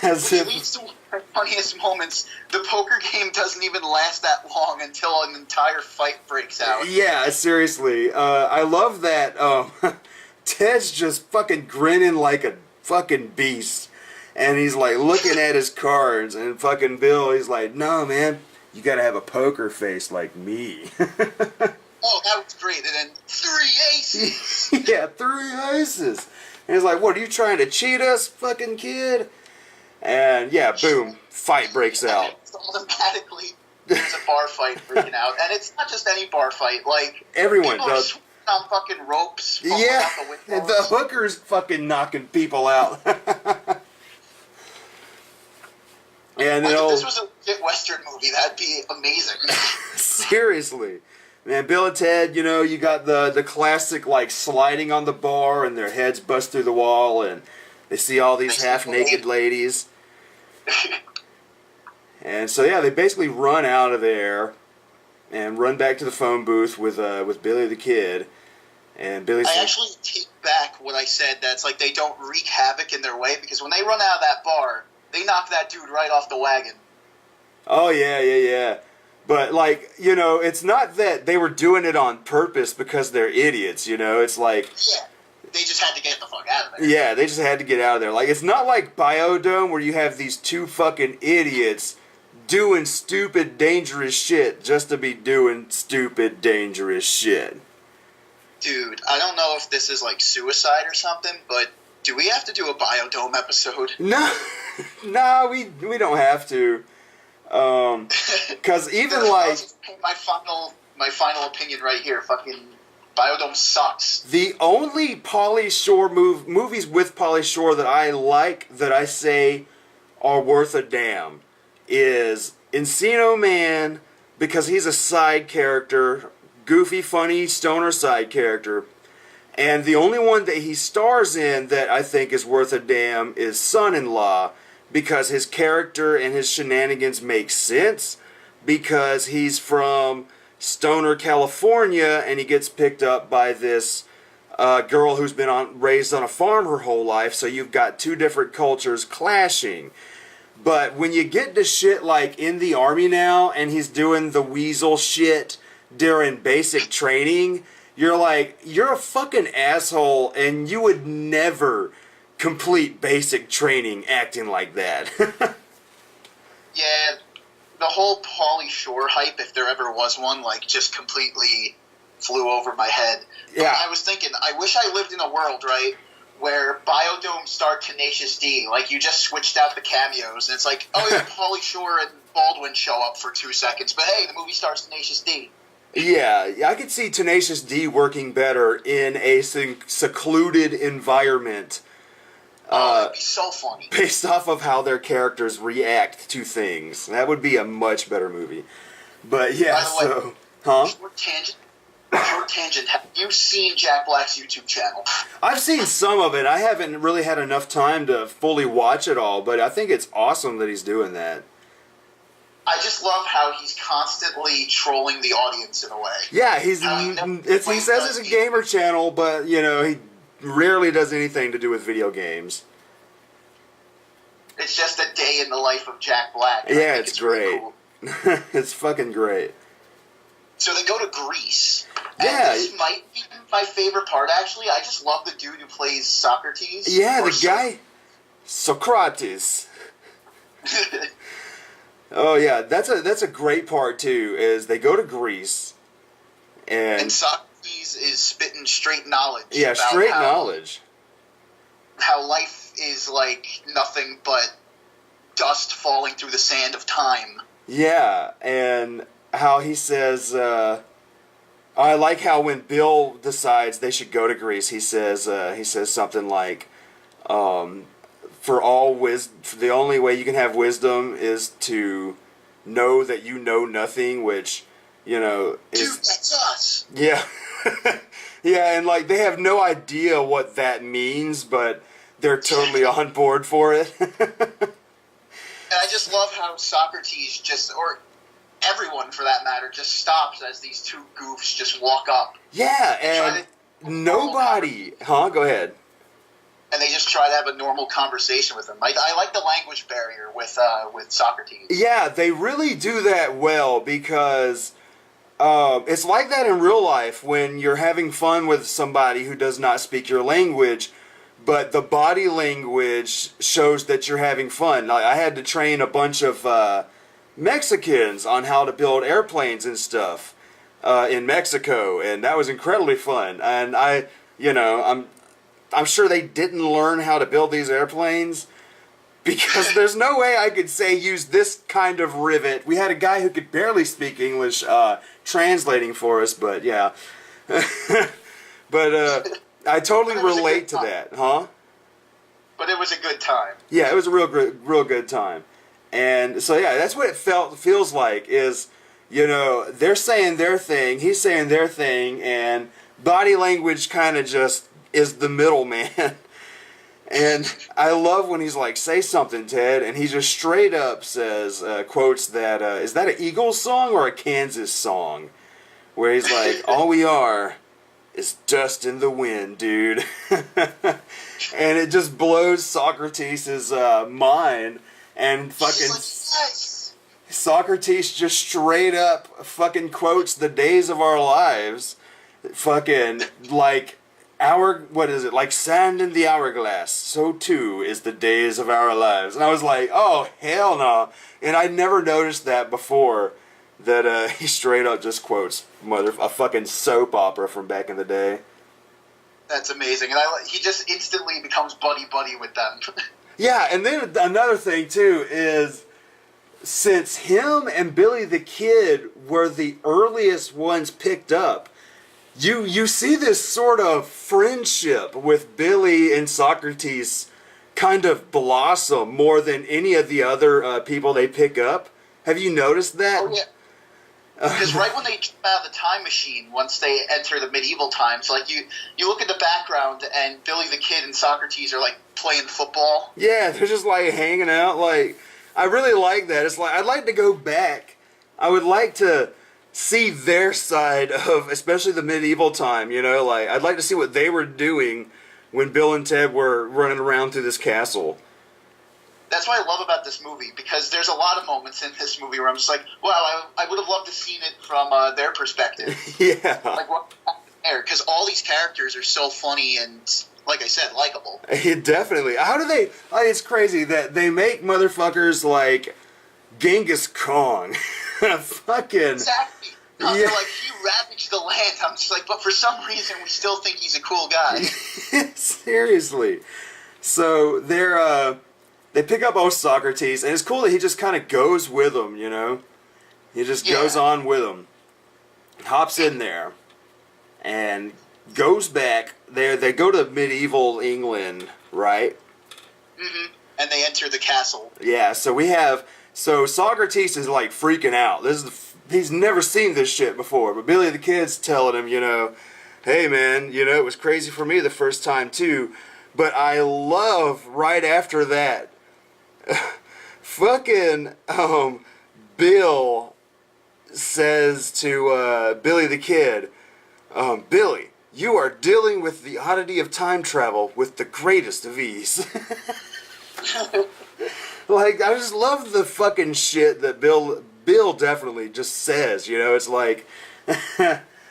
As if... It leads to one of the funniest moments. The poker game doesn't even last that long until an entire fight breaks out. Yeah, seriously. I love that Ted's just fucking grinning like a fucking beast. And he's like looking at his cards, and fucking Bill, he's like, no, man, you gotta have a poker face like me. Oh, that was great. And then 3 aces! Yeah, 3 aces. And he's like, what, are you trying to cheat us, fucking kid? And yeah, boom, fight breaks out. So automatically, there's a bar fight breaking out. And it's not just any bar fight. Like, everyone people does. are swinging on fucking ropes. Yeah, out the windows. the hooker's fucking knocking people out. And like, if this was a legit Western movie, that'd be amazing. Seriously. Man, Bill and Ted, you know, you got the classic, like, sliding on the bar and their heads bust through the wall and they see all these half-naked ladies. And so, yeah, they basically run out of there and run back to the phone booth with Billy the Kid. And Billy's I actually take back what I said, that's like they don't wreak havoc in their way, because when they run out of that bar, they knock that dude right off the wagon. Oh, yeah. But, like, you know, it's not that they were doing it on purpose because they're idiots, you know? It's like... Yeah, they just had to get the fuck out of there. Yeah, they just had to get out of there. Like, it's not like Biodome where you have these two fucking idiots doing stupid, dangerous shit just to be doing stupid, dangerous shit. Dude, I don't know if this is, like, suicide or something, but do we have to do a Biodome episode? No, Nah, we don't have to. Because even like my final opinion right here, fucking Biodome sucks. the only Pauly Shore movies with Pauly Shore that I like, that I say are worth a damn, is Encino Man, because he's a side character, goofy, funny, stoner side character. And the only one that he stars in that I think is worth a damn is Son-in-Law, because his character and his shenanigans make sense, because he's from Stoner, California, and he gets picked up by this girl who's been raised on a farm her whole life, so you've got two different cultures clashing. But when you get to shit like In the Army Now, and he's doing the weasel shit during basic training, you're like, you're a fucking asshole, and you would never complete basic training acting like that. Yeah, the whole Pauly Shore hype, if there ever was one, like, just completely flew over my head. Yeah. But I was thinking, I wish I lived in a world, right, where Biodome starred Tenacious D. Like, you just switched out the cameos, and it's like, oh yeah, Pauly Shore and Baldwin show up for 2 seconds, but hey, the movie stars Tenacious D. Yeah, I could see Tenacious D working better in a secluded environment. That'd be so funny. Based off of how their characters react to things. That would be a much better movie. But yeah, By the way, so... Huh? Short tangent. Have you seen Jack Black's YouTube channel? I've seen some of it. I haven't really had enough time to fully watch it all, but I think it's awesome that he's doing that. I just love how he's constantly trolling the audience in a way. Yeah, he says it's a gamer channel, but, you know, he rarely does anything to do with video games. It's just a day in the life of Jack Black. Yeah, it's great. Really cool. It's fucking great. So they go to Greece. Yeah. And this might be my favorite part, actually. I just love the dude who plays Socrates. Yeah, the guy... Socrates. Oh yeah, that's a great part too. Is they go to Greece, and Socrates is spitting straight knowledge. Yeah, about straight knowledge. How life is like nothing but dust falling through the sand of time. Yeah, and how he says, I like how when Bill decides they should go to Greece, he says something like, the only way you can have wisdom is to know that you know nothing, which, you know, is... Dude, that's us! Yeah. Yeah, and, like, they have no idea what that means, but they're totally on board for it. And I just love how Socrates or everyone for that matter, just stops as these two goofs just walk up. Yeah, and nobody... Huh? Go ahead. And they just try to have a normal conversation with him. I like the language barrier with Socrates. Yeah, they really do that well, because it's like that in real life when you're having fun with somebody who does not speak your language, but the body language shows that you're having fun. Like, I had to train a bunch of Mexicans on how to build airplanes and stuff in Mexico, and that was incredibly fun. And I'm sure they didn't learn how to build these airplanes, because there's no way I could say use this kind of rivet. We had a guy who could barely speak English translating for us, but yeah. But I totally relate to that, huh? But it was a good time. Yeah, it was a real good time. And so yeah, that's what it feels like is, you know, they're saying their thing, he's saying their thing, and body language kind of just is the middleman. And I love when he's like, say something, Ted, and he just straight up says, quotes that, is that an Eagles song or a Kansas song? Where he's like, all we are is dust in the wind, dude. And it just blows Socrates' mind, and fucking Socrates just straight up fucking quotes the days of our lives. Fucking, like, like sand in the hourglass, so too is the days of our lives. And I was like, oh, hell no. And I never noticed that before, that he straight up just quotes a fucking soap opera from back in the day. That's amazing. And he just instantly becomes buddy-buddy with them. Yeah, and then another thing too is, since him and Billy the Kid were the earliest ones picked up, you see this sort of friendship with Billy and Socrates kind of blossom more than any of the other people they pick up. Have you noticed that? Oh, yeah. Because right when they come out of the time machine, once they enter the medieval times, like you look at the background and Billy the Kid and Socrates are like playing football. Yeah, they're just like hanging out. Like, I really like that. It's like, I'd like to go back. I would like to see their side of, especially the medieval time, you know, like, I'd like to see what they were doing when Bill and Ted were running around through this castle. That's what I love about this movie, because there's a lot of moments in this movie where I'm just like, wow, I would have loved to have seen it from their perspective. Yeah. Like, what there? Because all these characters are so funny and, like I said, likable. Definitely. How do they... it's crazy that they make motherfuckers like Genghis Khan. Fucking... Exactly. Yeah. They're like, he ravaged the land. I'm just like, but for some reason we still think he's a cool guy. Seriously. So they pick up old Socrates, and it's cool that he just kind of goes with them, you know? He just goes on with them. Hops in there. And goes back. They go to medieval England, right? Mm-hmm. And they enter the castle. Yeah, so Socrates is like freaking out. He's never seen this shit before, but Billy the Kid's telling him, you know, hey man, you know, it was crazy for me the first time too, but I love right after that, fucking Bill says to Billy the Kid, Billy, you are dealing with the oddity of time travel with the greatest of ease. Like, I just love the fucking shit that Bill definitely just says, you know, it's like,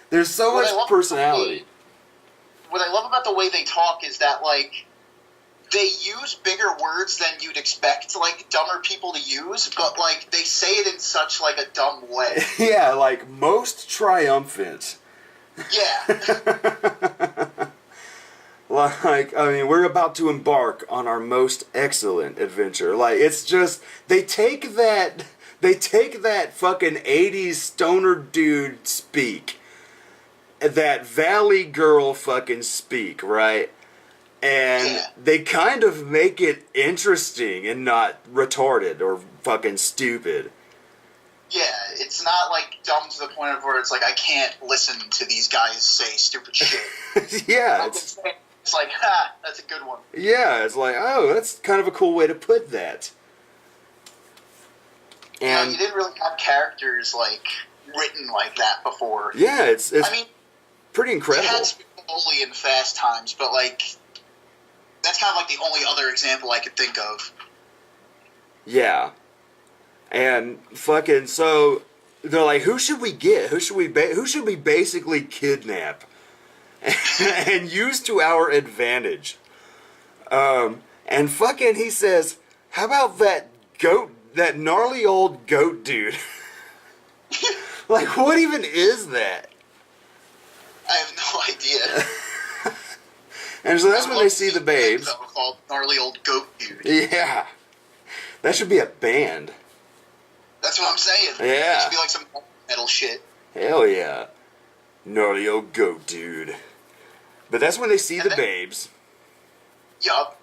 there's so much personality. What I love about the way they talk is that, like, they use bigger words than you'd expect, like, dumber people to use, but, like, they say it in such, like, a dumb way. Yeah, like, most triumphant. Yeah. Like, I mean, we're about to embark on our most excellent adventure. Like, it's just, they take that fucking 80s stoner dude speak, that Valley Girl fucking speak, right? And they kind of make it interesting and not retarded or fucking stupid. Yeah, it's not, like, dumb to the point of where it's like, I can't listen to these guys say stupid shit. Yeah, it's like, ha, that's a good one. Yeah, it's like, oh, that's kind of a cool way to put that. And you didn't really have characters, like, written like that before. Yeah, it's I mean, pretty incredible. It had Spicoli in Fast Times, but, like, that's kind of like the only other example I could think of. Yeah. And fucking, so they're like, who should we get? Who should we basically kidnap and use to our advantage? And fucking, he says, how about that gnarly old goat dude? Like, what even is that? I have no idea. And so that's when they see the babes. Called gnarly old goat dude. Yeah. That should be a band. That's what I'm saying. Yeah. It should be like some metal shit. Hell yeah. Gnarly old goat dude. But that's when they see the babes. Yup.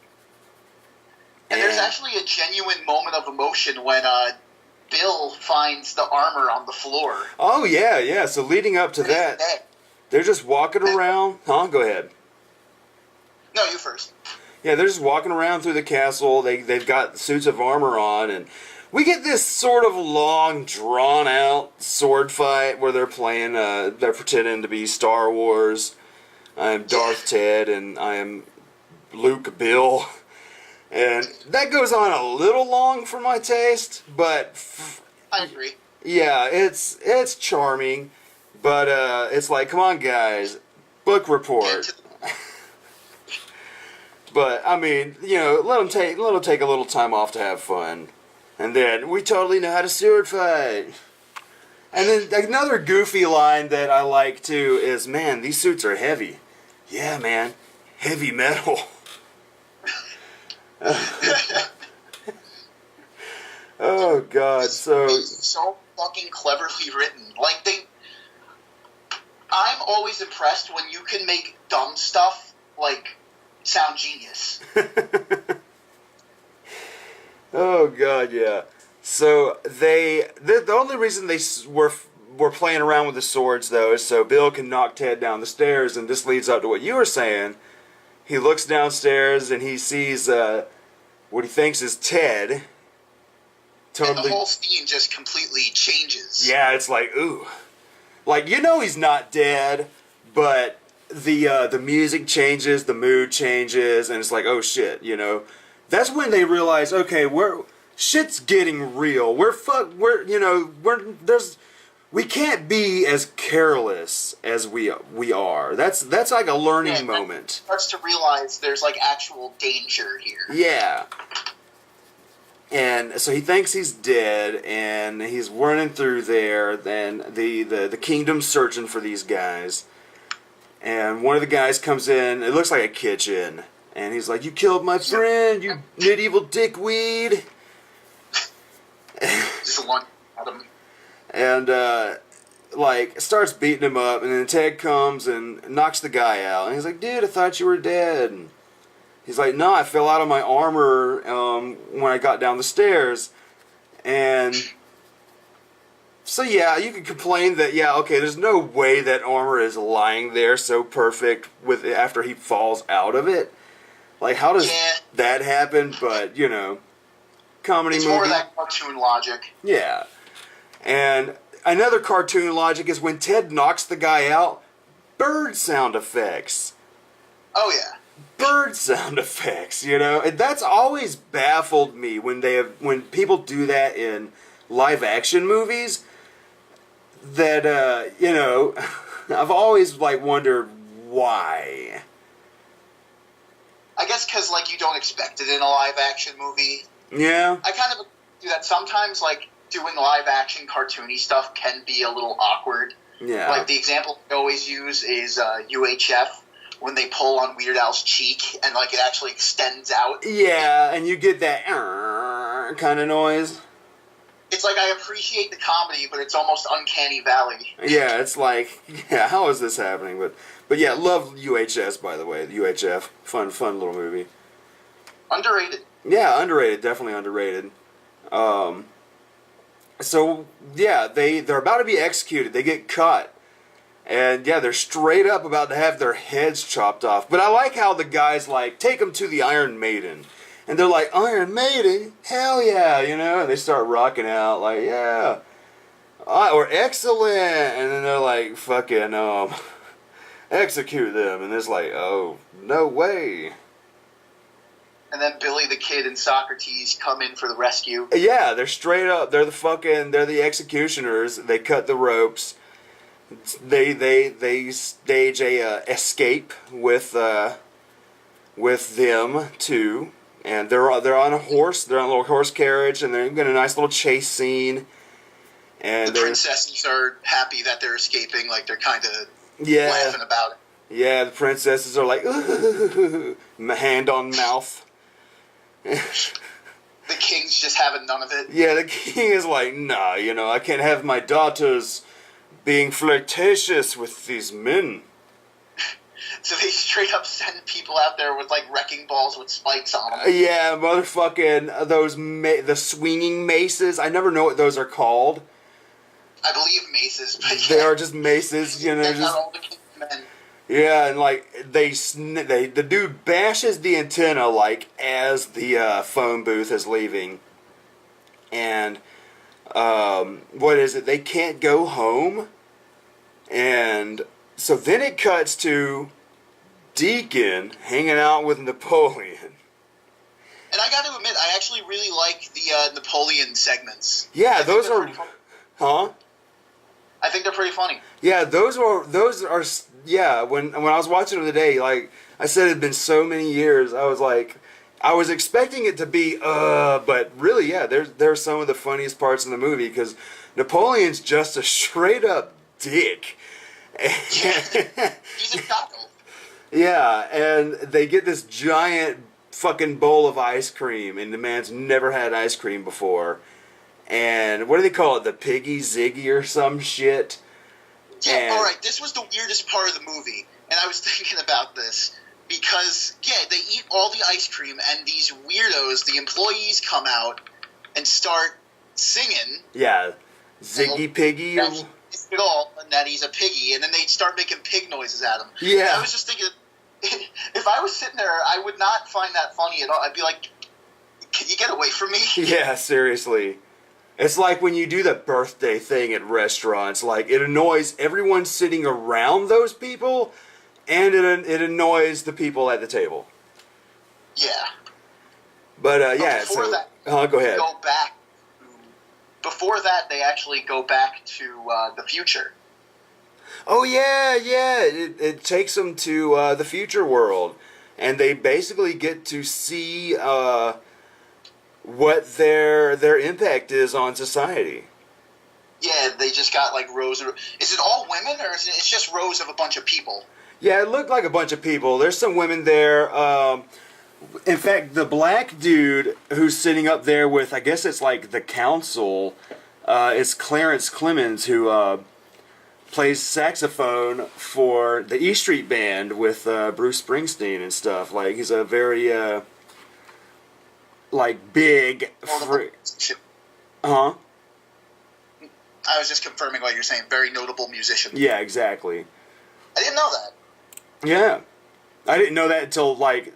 And there's actually a genuine moment of emotion when Bill finds the armor on the floor. Oh, yeah, yeah. So leading up to that, they're just walking around. Huh? Go ahead. No, you first. Yeah, they're just walking around through the castle. They've got suits of armor on, and we get this sort of long, drawn-out sword fight where they're playing, they're pretending to be Star Wars. I am Darth Ted, and I am Luke Bill. And that goes on a little long for my taste, but I agree. Yeah, it's charming, but it's like, come on, guys, book report. But I mean, you know, let them take a little time off to have fun, and then we totally know how to sword fight. And then another goofy line that I like too is, man, these suits are heavy. Yeah, man, heavy metal. Oh God! So fucking cleverly written. Like I'm always impressed when you can make dumb stuff like sound genius. Oh God, yeah. So the only reason they were playing around with the swords though is so Bill can knock Ted down the stairs, and this leads up to what you were saying. He looks downstairs and he sees what he thinks is Ted. Totally. And the whole scene just completely changes. Yeah, it's like, ooh. Like, you know he's not dead, but the music changes, the mood changes, and it's like, oh shit, you know. That's when they realize, okay, shit's getting real. We can't be as careless as we are. That's like a learning moment. Starts to realize there's like actual danger here. Yeah. And so he thinks he's dead, and he's running through there. Then the kingdom's searching for these guys, and one of the guys comes in. It looks like a kitchen, and he's like, "You killed my friend, you medieval dickweed." Just one at him. And like starts beating him up, and then Ted comes and knocks the guy out, and he's like, "Dude, I thought you were dead." And he's like, "No, I fell out of my armor when I got down the stairs." And so yeah, you could complain that, yeah, okay, there's no way that armor is lying there so perfect after he falls out of it. Like, how does that happen? But, you know, comedy movie. It's more of that cartoon logic. Yeah. And another cartoon logic is when Ted knocks the guy out, bird sound effects. Oh, yeah. Bird sound effects, you know, and that's always baffled me when people do that in live action movies. That you know, I've always like wondered why. I guess because like you don't expect it in a live action movie. Yeah. I kind of do that sometimes. Like doing live action cartoony stuff can be a little awkward. Yeah. Like the example I always use is UHF. When they pull on Weird Al's cheek and like it actually extends out. Yeah, and you get that kind of noise. It's like I appreciate the comedy, but it's almost uncanny valley. Yeah, it's like, yeah, how is this happening? But yeah, love UHS, by the way. UHF, fun little movie. Underrated. Yeah, underrated, definitely underrated. So yeah, they're about to be executed. They get cut. And yeah, they're straight up about to have their heads chopped off. But I like how the guys like take them to the Iron Maiden, and they're like, "Iron Maiden, hell yeah!" You know, and they start rocking out like, "Yeah, or excellent," and then they're like, "Fucking execute them," and it's like, "Oh, no way." And then Billy the Kid and Socrates come in for the rescue. Yeah, they're straight up. They're the executioners. They cut the ropes. They stage a escape with them too, and they're on a horse. They're on a little horse carriage, and they're getting a nice little chase scene. And the princesses are happy that they're escaping. Like they're kind of laughing about it. Yeah, the princesses are like hand on mouth. The king's just having none of it. Yeah, the king is like, nah, you know, I can't have my daughters being flirtatious with these men. So they straight up send people out there with like wrecking balls with spikes on them. Yeah, motherfucking the swinging maces. I never know what those are called. I believe maces, but they are just maces, you know. They're just not all the king's men. Yeah, and like the dude bashes the antenna like as the phone booth is leaving, and what is it? They can't go home. And so then it cuts to Deacon hanging out with Napoleon. And I got to admit, I actually really like the Napoleon segments. Yeah, those are, huh? I think they're pretty funny. Yeah, those are. Yeah, when I was watching them today, like I said, it had been so many years. I was expecting it to be, but really, yeah, there's some of the funniest parts in the movie because Napoleon's just a straight up dick. He's a taco. Yeah, and they get this giant fucking bowl of ice cream, and the man's never had ice cream before. And what do they call it? The Piggy Ziggy or some shit? Yeah, alright, this was the weirdest part of the movie, and I was thinking about this, because, yeah, they eat all the ice cream, and these weirdos, the employees, come out and start singing. Yeah, Ziggy Piggy. That's it all, and that he's a piggy, and then they start making pig noises at him. Yeah. And I was just thinking, if I was sitting there, I would not find that funny at all. I'd be like, can you get away from me? Yeah, seriously. It's like when you do the birthday thing at restaurants. Like, it annoys everyone sitting around those people, and it annoys the people at the table. Yeah. But yeah, before so... that, go ahead. Before that, they actually go back to the future. Oh, yeah. It takes them to the future world. And they basically get to see what their impact is on society. Yeah, they just got like rows of... Is it all women, or is it's just rows of a bunch of people? Yeah, it looked like a bunch of people. There's some women there. In fact, the black dude who's sitting up there with, I guess it's like the council, is Clarence Clemens, who plays saxophone for the E Street Band with Bruce Springsteen and stuff. Like, he's a very, like, big... Huh? I was just confirming what you're saying. Very notable musician. Yeah, exactly. I didn't know that. Yeah. I didn't know that until, like...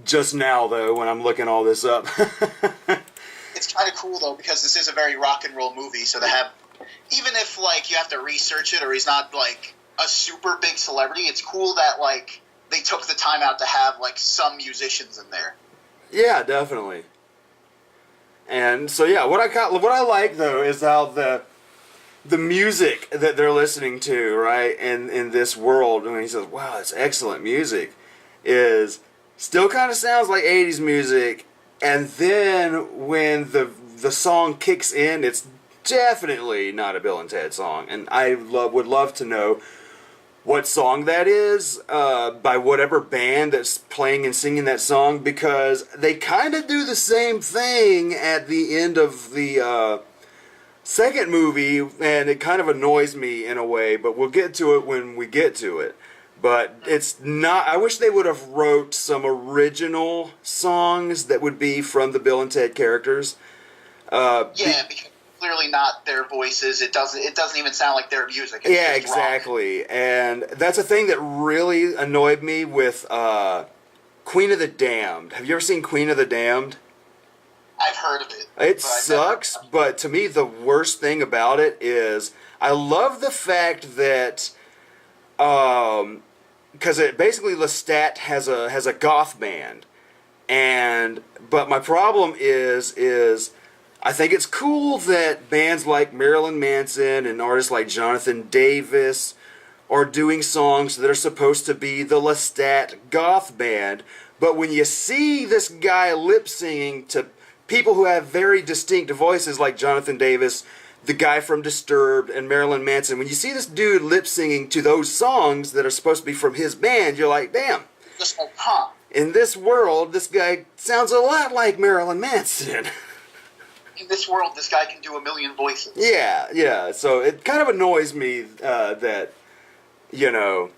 just now, though, when I'm looking all this up. It's kind of cool, though, because this is a very rock and roll movie, so to have, even if, like, you have to research it or he's not, like, a super big celebrity, it's cool that, like, they took the time out to have, like, some musicians in there. Yeah, definitely. And so, yeah, what I like, though, is how the music that they're listening to, right, in this world, when he says, wow, it's excellent music, is... still kind of sounds like 80s music, and then when the song kicks in, it's definitely not a Bill and Ted song. And I would love to know what song that is, by whatever band that's playing and singing that song, because they kind of do the same thing at the end of the second movie, and it kind of annoys me in a way, but we'll get to it when we get to it. But it's not... I wish they would have wrote some original songs that would be from the Bill and Ted characters. Because clearly not their voices. It doesn't even sound like their music. It's yeah, just exactly. Rock. And that's a thing that really annoyed me with Queen of the Damned. Have you ever seen Queen of the Damned? I've heard of it. It sucks, but to me the worst thing about it is I love the fact that... because basically Lestat has a goth band, but my problem is I think it's cool that bands like Marilyn Manson and artists like Jonathan Davis are doing songs that are supposed to be the Lestat goth band, but when you see this guy lip singing to people who have very distinct voices like Jonathan Davis, the guy from Disturbed, and Marilyn Manson, when you see this dude lip-singing to those songs that are supposed to be from his band, you're like, damn. Just like, huh. In this world, this guy sounds a lot like Marilyn Manson. In this world, this guy can do a million voices. Yeah. So it kind of annoys me that, you know,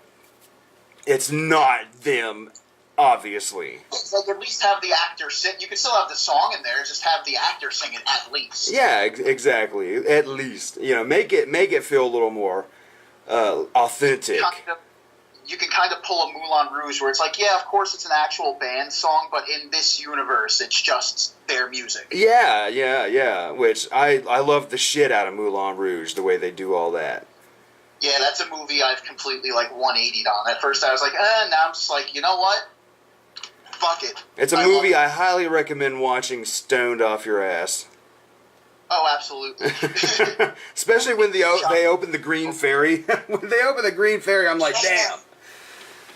it's not them, obviously. Like, at least have the actor sing. You can still have the song in there, just have the actor sing it at least. Yeah, exactly. At least, you know, make it feel a little more authentic. You can kind of pull a Moulin Rouge where it's like, yeah, of course it's an actual band song, but in this universe, it's just their music. Yeah. Which I love the shit out of Moulin Rouge, the way they do all that. Yeah, that's a movie I've completely, like, 180'd on. At first I was like, now I'm just like, you know what? Fuck it. It's a movie I highly recommend watching stoned off your ass. Oh, absolutely. Especially when they open the Green Fairy. When they open the Green Fairy, I'm like, damn.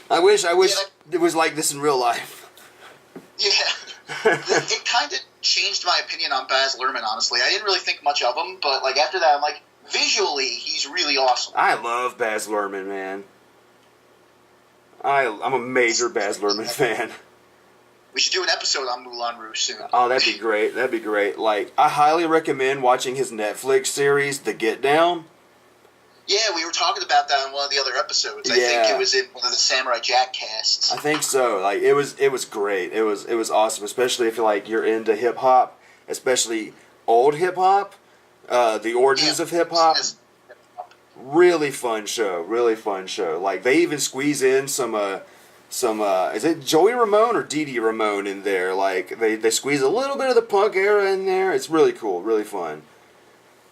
I wish it was like this in real life. Yeah. It kind of changed my opinion on Baz Luhrmann, honestly. I didn't really think much of him, but, like, after that, I'm like, visually, he's really awesome. I love Baz Luhrmann, man. I'm a major Baz Luhrmann fan. We should do an episode on Moulin Rouge soon. Oh, that'd be great. That'd be great. Like, I highly recommend watching his Netflix series, The Get Down. Yeah, we were talking about that in one of the other episodes. I think it was in one of the Samurai Jack casts. I think so. Like, it was great. It was awesome, especially if you're into hip hop, especially old hip hop, the origins of hip hop. Really fun show. Really fun show. Like, they even squeeze in some is it Joey Ramone or Dee Dee Ramone in there? Like, they squeeze a little bit of the punk era in there. It's really cool. Really fun.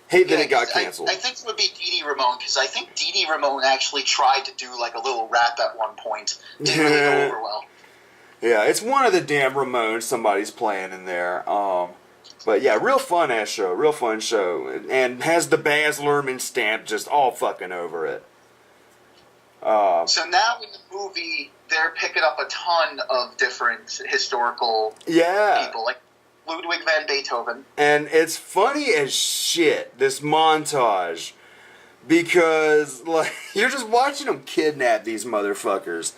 Hate that it got canceled. I think it would be Dee Dee Ramone, because I think Dee Dee Ramone actually tried to do like a little rap at one point. Didn't really go over well. Yeah, it's one of the damn Ramones somebody's playing in there. But yeah, real fun ass show, real fun show, and has the Baz Luhrmann stamp just all fucking over it. So now in the movie, they're picking up a ton of different historical people, like Ludwig van Beethoven. And it's funny as shit, this montage, because like you're just watching them kidnap these motherfuckers.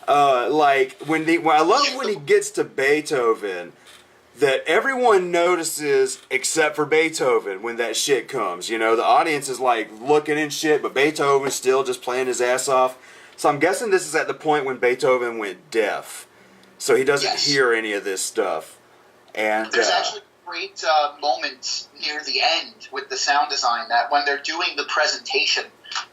Like I love when he gets to Beethoven, that everyone notices except for Beethoven when that shit comes. You know, the audience is like looking and shit, but Beethoven's still just playing his ass off. So I'm guessing this is at the point when Beethoven went deaf, so he doesn't hear any of this stuff. And there's actually a great moment near the end with the sound design that when they're doing the presentation,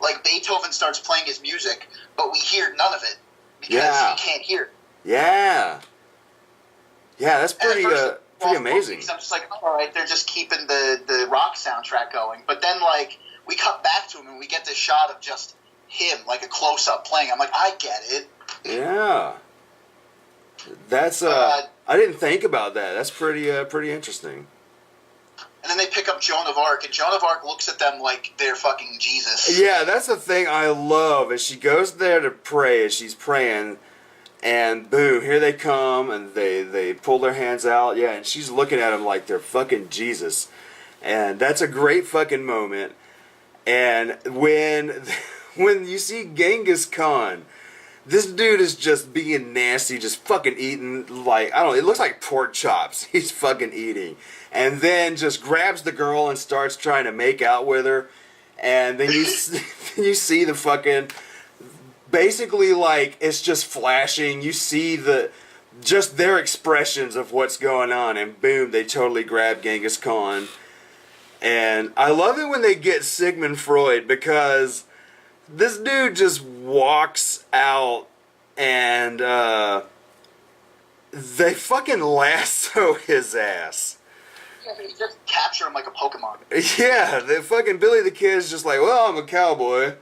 like Beethoven starts playing his music, but we hear none of it because he can't hear. Yeah, that's pretty amazing. I'm just like, all right, they're just keeping the rock soundtrack going. But then, like, we cut back to him and we get this shot of just him, like a close-up playing. I'm like, I get it. Yeah. That's I didn't think about that. That's pretty interesting. And then they pick up Joan of Arc, and Joan of Arc looks at them like they're fucking Jesus. Yeah, that's the thing I love. Is she goes there to pray as she's praying, and boom, here they come, and they pull their hands out. Yeah, and she's looking at them like they're fucking Jesus, and that's a great fucking moment. And when you see Genghis Khan. This dude is just being nasty, just fucking eating, like, I don't know, it looks like pork chops. He's fucking eating. And then just grabs the girl and starts trying to make out with her. And then you see the fucking, basically, like, it's just flashing. You see just their expressions of what's going on. And boom, they totally grab Genghis Khan. And I love it when they get Sigmund Freud, because this dude just walks out and they fucking lasso his ass. Yeah, they just capture him like a Pokemon. Yeah, the fucking Billy the Kid's just like, well, I'm a cowboy.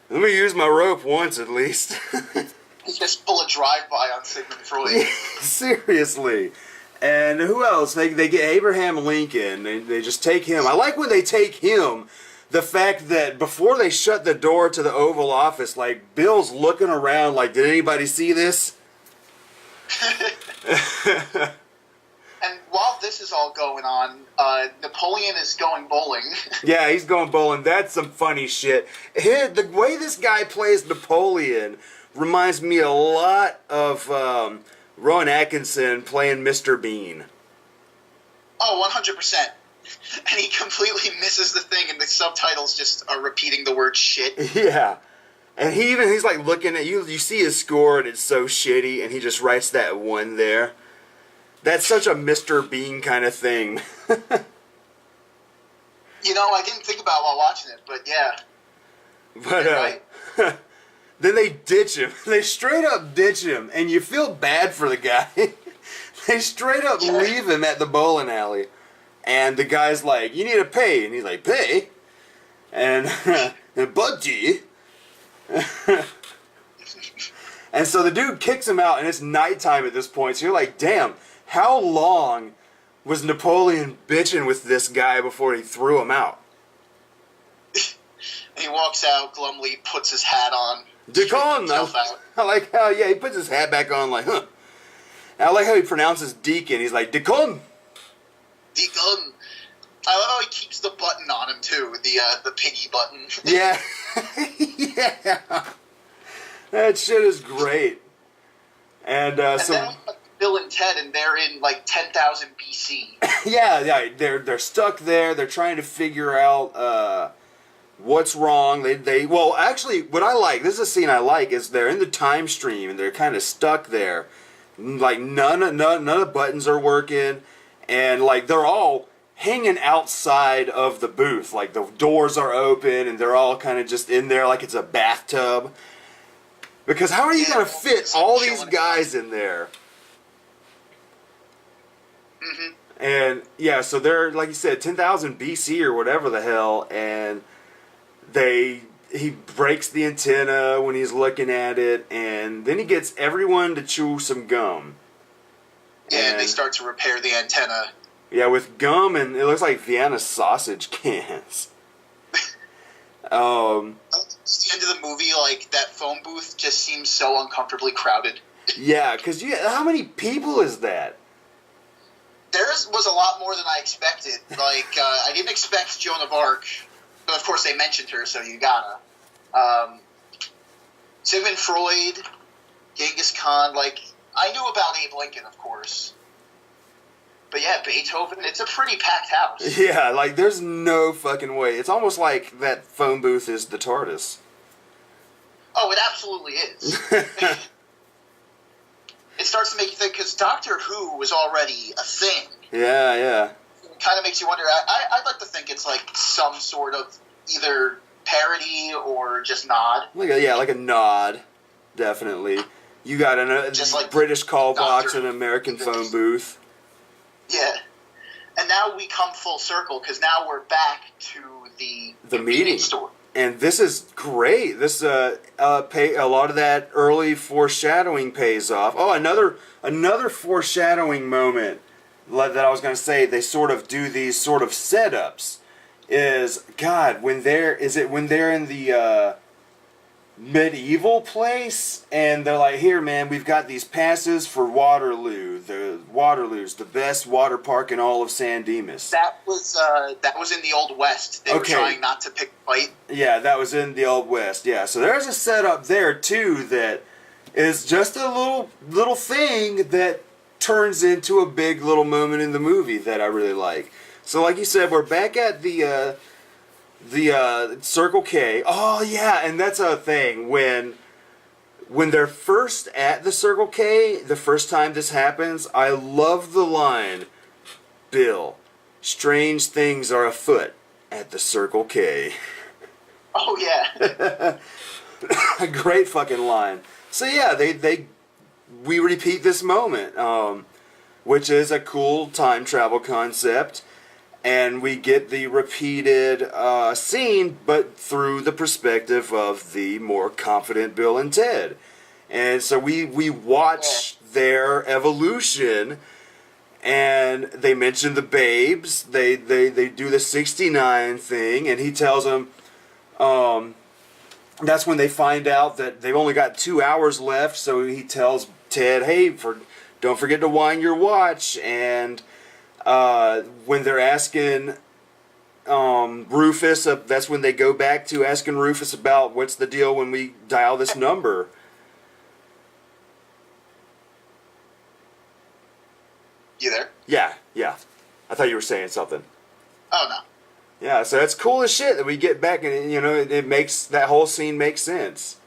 Let me use my rope once at least. He's just full of drive-by on Sigmund Freud. Seriously. And who else? They get Abraham Lincoln. They just take him. I like when they take him. The fact that before they shut the door to the Oval Office, like, Bill's looking around like, did anybody see this? And while this is all going on, Napoleon is going bowling. Yeah, he's going bowling. That's some funny shit. The way this guy plays Napoleon reminds me a lot of Rowan Atkinson playing Mr. Bean. Oh, 100%. And he completely misses the thing, and the subtitles just are repeating the word shit. Yeah. And he's like looking at you see his score, and it's so shitty, and he just writes that one there. That's such a Mr. Bean kind of thing. You know, I didn't think about it while watching it, but yeah. But right. Then they ditch him. They straight up ditch him, and you feel bad for the guy. They straight up leave him at the bowling alley. And the guy's like, you need to pay. And he's like, pay? And, buddy. And so the dude kicks him out, and it's nighttime at this point. So you're like, damn, how long was Napoleon bitching with this guy before he threw him out? He walks out, glumly puts his hat on. Deacon! I like how, he puts his hat back on like, huh. And I like how he pronounces deacon. He's like, Deacon! Deacon! I love how he keeps the button on him, too, the piggy button. Yeah. Yeah. That shit is great. And so... Then Bill and Ted, and they're in like 10,000 BC. Yeah, they're stuck there. They're trying to figure out what's wrong. Well, actually, what I like, this is a scene I like, is they're in the time stream and they're kind of stuck there. Like none of the buttons are working, and like they're all hanging outside of the booth. Like the doors are open and they're all kind of just in there like it's a bathtub. Because how are you going to fit all these guys in there? Mm-hmm. And yeah, so they're, like you said, 10,000 BC or whatever the hell, and he breaks the antenna when he's looking at it, and then he gets everyone to chew some gum. Yeah, and they start to repair the antenna. Yeah, with gum, and it looks like Vienna sausage cans. At the end of the movie, like, that phone booth just seems so uncomfortably crowded. Yeah, because how many people is that? There was a lot more than I expected. Like, I didn't expect Joan of Arc, but of course they mentioned her, so you gotta. Sigmund Freud, Genghis Khan, like, I knew about Abe Lincoln, of course. But yeah, Beethoven, it's a pretty packed house. Yeah, like, there's no fucking way. It's almost like that phone booth is the TARDIS. Oh, it absolutely is. It starts to make you think, because Doctor Who was already a thing. Yeah. It kind of makes you wonder. I'd like to think it's like some sort of either parody or just nod. Like a nod, definitely. You got a just like British call box Doctor and an American phone booth. Yeah. And now we come full circle, because now we're back to the meeting store. And this is great. This a lot of that early foreshadowing pays off. Oh, another foreshadowing moment that I was going to say. They sort of do these sort of setups. When they're in the medieval place, and they're like, here, man, we've got these passes for Waterloo. Waterloo's the best water park in all of San Dimas. That was in the Old West. They were trying not to pick a fight. Yeah, that was in the Old West. Yeah, so there's a setup there too that is just a little thing that turns into a big little moment in the movie that I really like. So, like you said, we're back at the Circle K. Oh yeah, and that's a thing when they're first at the Circle K, the first time this happens, I love the line, "Bill, strange things are afoot at the Circle K." Oh yeah. A great fucking line. So yeah, we repeat this moment, which is a cool time travel concept. And we get the repeated scene, but through the perspective of the more confident Bill and Ted. And so we watch their evolution, and they mention the babes. They do the 69 thing, and he tells them that's when they find out that they've only got 2 hours left. So he tells Ted, hey, don't forget to wind your watch. And when they're asking Rufus, that's when they go back to asking Rufus about what's the deal when we dial this number. You there? Yeah. I thought you were saying something. Oh, no. Yeah, so it's cool as shit that we get back, and it makes that whole scene make sense.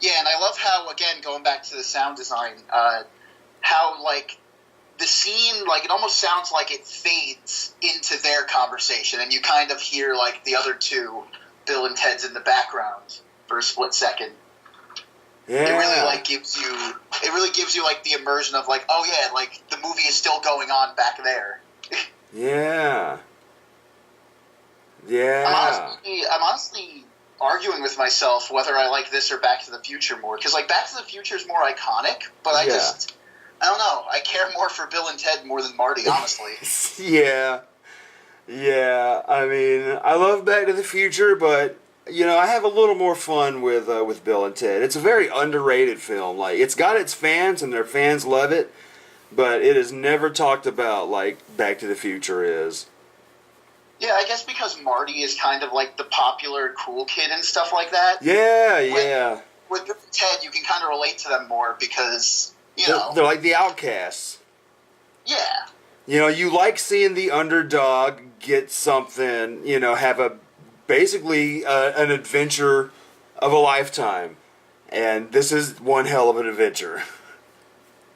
Yeah, and I love how, again, going back to the sound design, how, like, the scene, like, it almost sounds like it fades into their conversation, and you kind of hear, like, the other two, Bill and Ted's, in the background for a split second. Yeah. It really gives you, like, the immersion of, like, oh yeah, like, the movie is still going on back there. Yeah. I'm honestly arguing with myself whether I like this or Back to the Future more, because, like, Back to the Future is more iconic, but I don't know. I care more for Bill and Ted more than Marty, honestly. Yeah. I mean, I love Back to the Future, but I have a little more fun with Bill and Ted. It's a very underrated film. Like, it's got its fans, and their fans love it, but it is never talked about like Back to the Future is. Yeah, I guess because Marty is kind of like the popular cool kid and stuff like that. Yeah. With Bill and Ted, you can kind of relate to them more because You know. They're like the outcasts. Yeah. You know, you like seeing the underdog get something, you know, have a basically an adventure of a lifetime. And this is one hell of an adventure.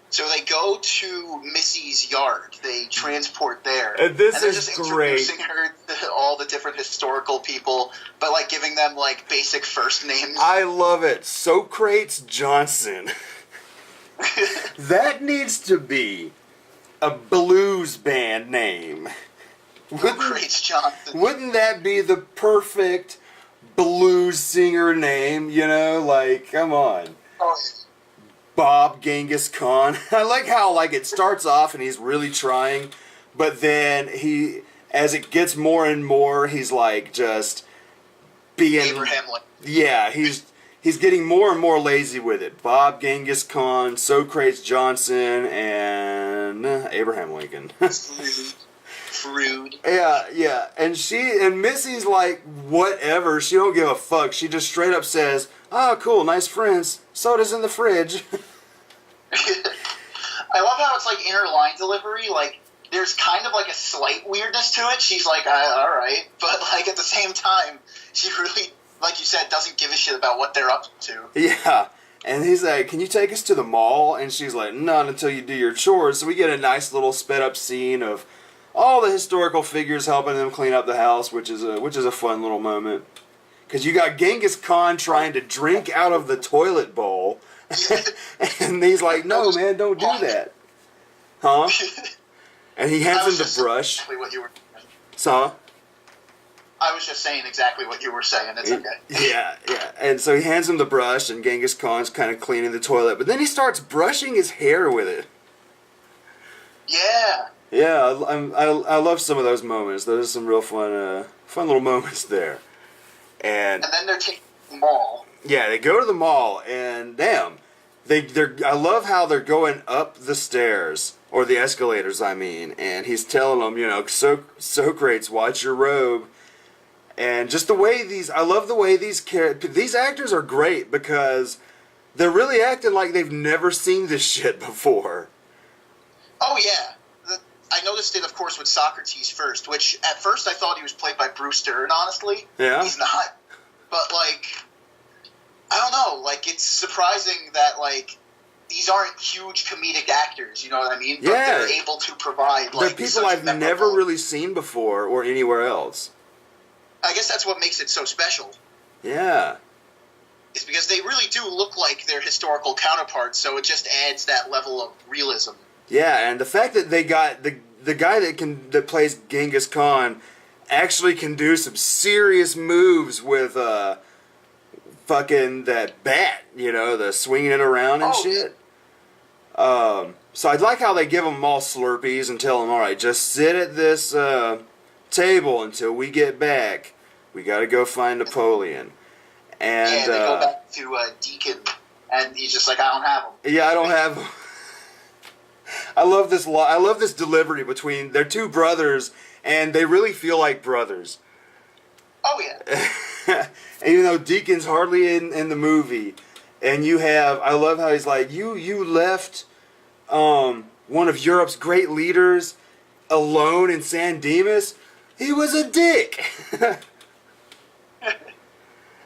So they go to Missy's yard. They transport there. And this they're is just great. Introducing her to all the different historical people, but like giving them like basic first names. I love it. Socrates Johnson. That needs to be a blues band name. Socrates Johnson. Wouldn't that be the perfect blues singer name? You know, like, come on. Oh, Bob Genghis Khan. I like how like it starts off and he's really trying, but then he, as it gets more and more, he's like just being Abraham Lincoln. Yeah, he's getting more and more lazy with it. Bob Genghis Khan, Socrates Johnson, and Abraham Lincoln. Rude. Yeah, and Missy's like whatever. She don't give a fuck. She just straight up says, "Oh, cool, nice friends. Soda's in the fridge." I love how it's like in her line delivery, like there's kind of like a slight weirdness to it. She's like, all right, but like at the same time, she really, like you said, doesn't give a shit about what they're up to. Yeah. And he's like, "Can you take us to the mall?" And she's like, "Not until you do your chores." So we get a nice little sped up scene of all the historical figures helping them clean up the house, which is a fun little moment. Because you got Genghis Khan trying to drink out of the toilet bowl. And he's like, "No, man, don't do that." Huh? And he hands him the brush. Exactly what you were saying. So? I was just saying exactly what you were saying. It's okay. Yeah. And so he hands him the brush, and Genghis Khan's kind of cleaning the toilet. But then he starts brushing his hair with it. Yeah. Yeah, I love some of those moments. Those are some real fun little moments there. And then they're taking the mall. Yeah, they go to the mall, and damn, I love how they're going up the stairs, or the escalators, I mean, and he's telling them, you know, Socrates, watch your robe. And just the way I love the way these actors are great, because they're really acting like they've never seen this shit before. Oh, yeah. I noticed it, of course, with Socrates first, which at first I thought he was played by Bruce Dern, honestly. Yeah. He's not. But, like, I don't know. Like, it's surprising that, like, these aren't huge comedic actors, you know what I mean? But Yeah. they're able to provide, like, they're people I've never really seen before or anywhere else. I guess that's what makes it so special. Yeah. Is because they really do look like their historical counterparts, so it just adds that level of realism. Yeah, and the fact that they got the guy that plays Genghis Khan actually can do some serious moves with fucking that bat, you know, the swinging it around and shit. So I'd like how they give them all Slurpees and tell them, all right, just sit at this table until we get back. We got to go find Napoleon. And yeah, they go back to Deacon, and he's just like, I don't have them. Yeah, I don't have them. I love this delivery between their two brothers, and they really feel like brothers. Oh, yeah. Even though Deacon's hardly in the movie, and I love how he's like, you left one of Europe's great leaders alone in San Dimas. He was a dick.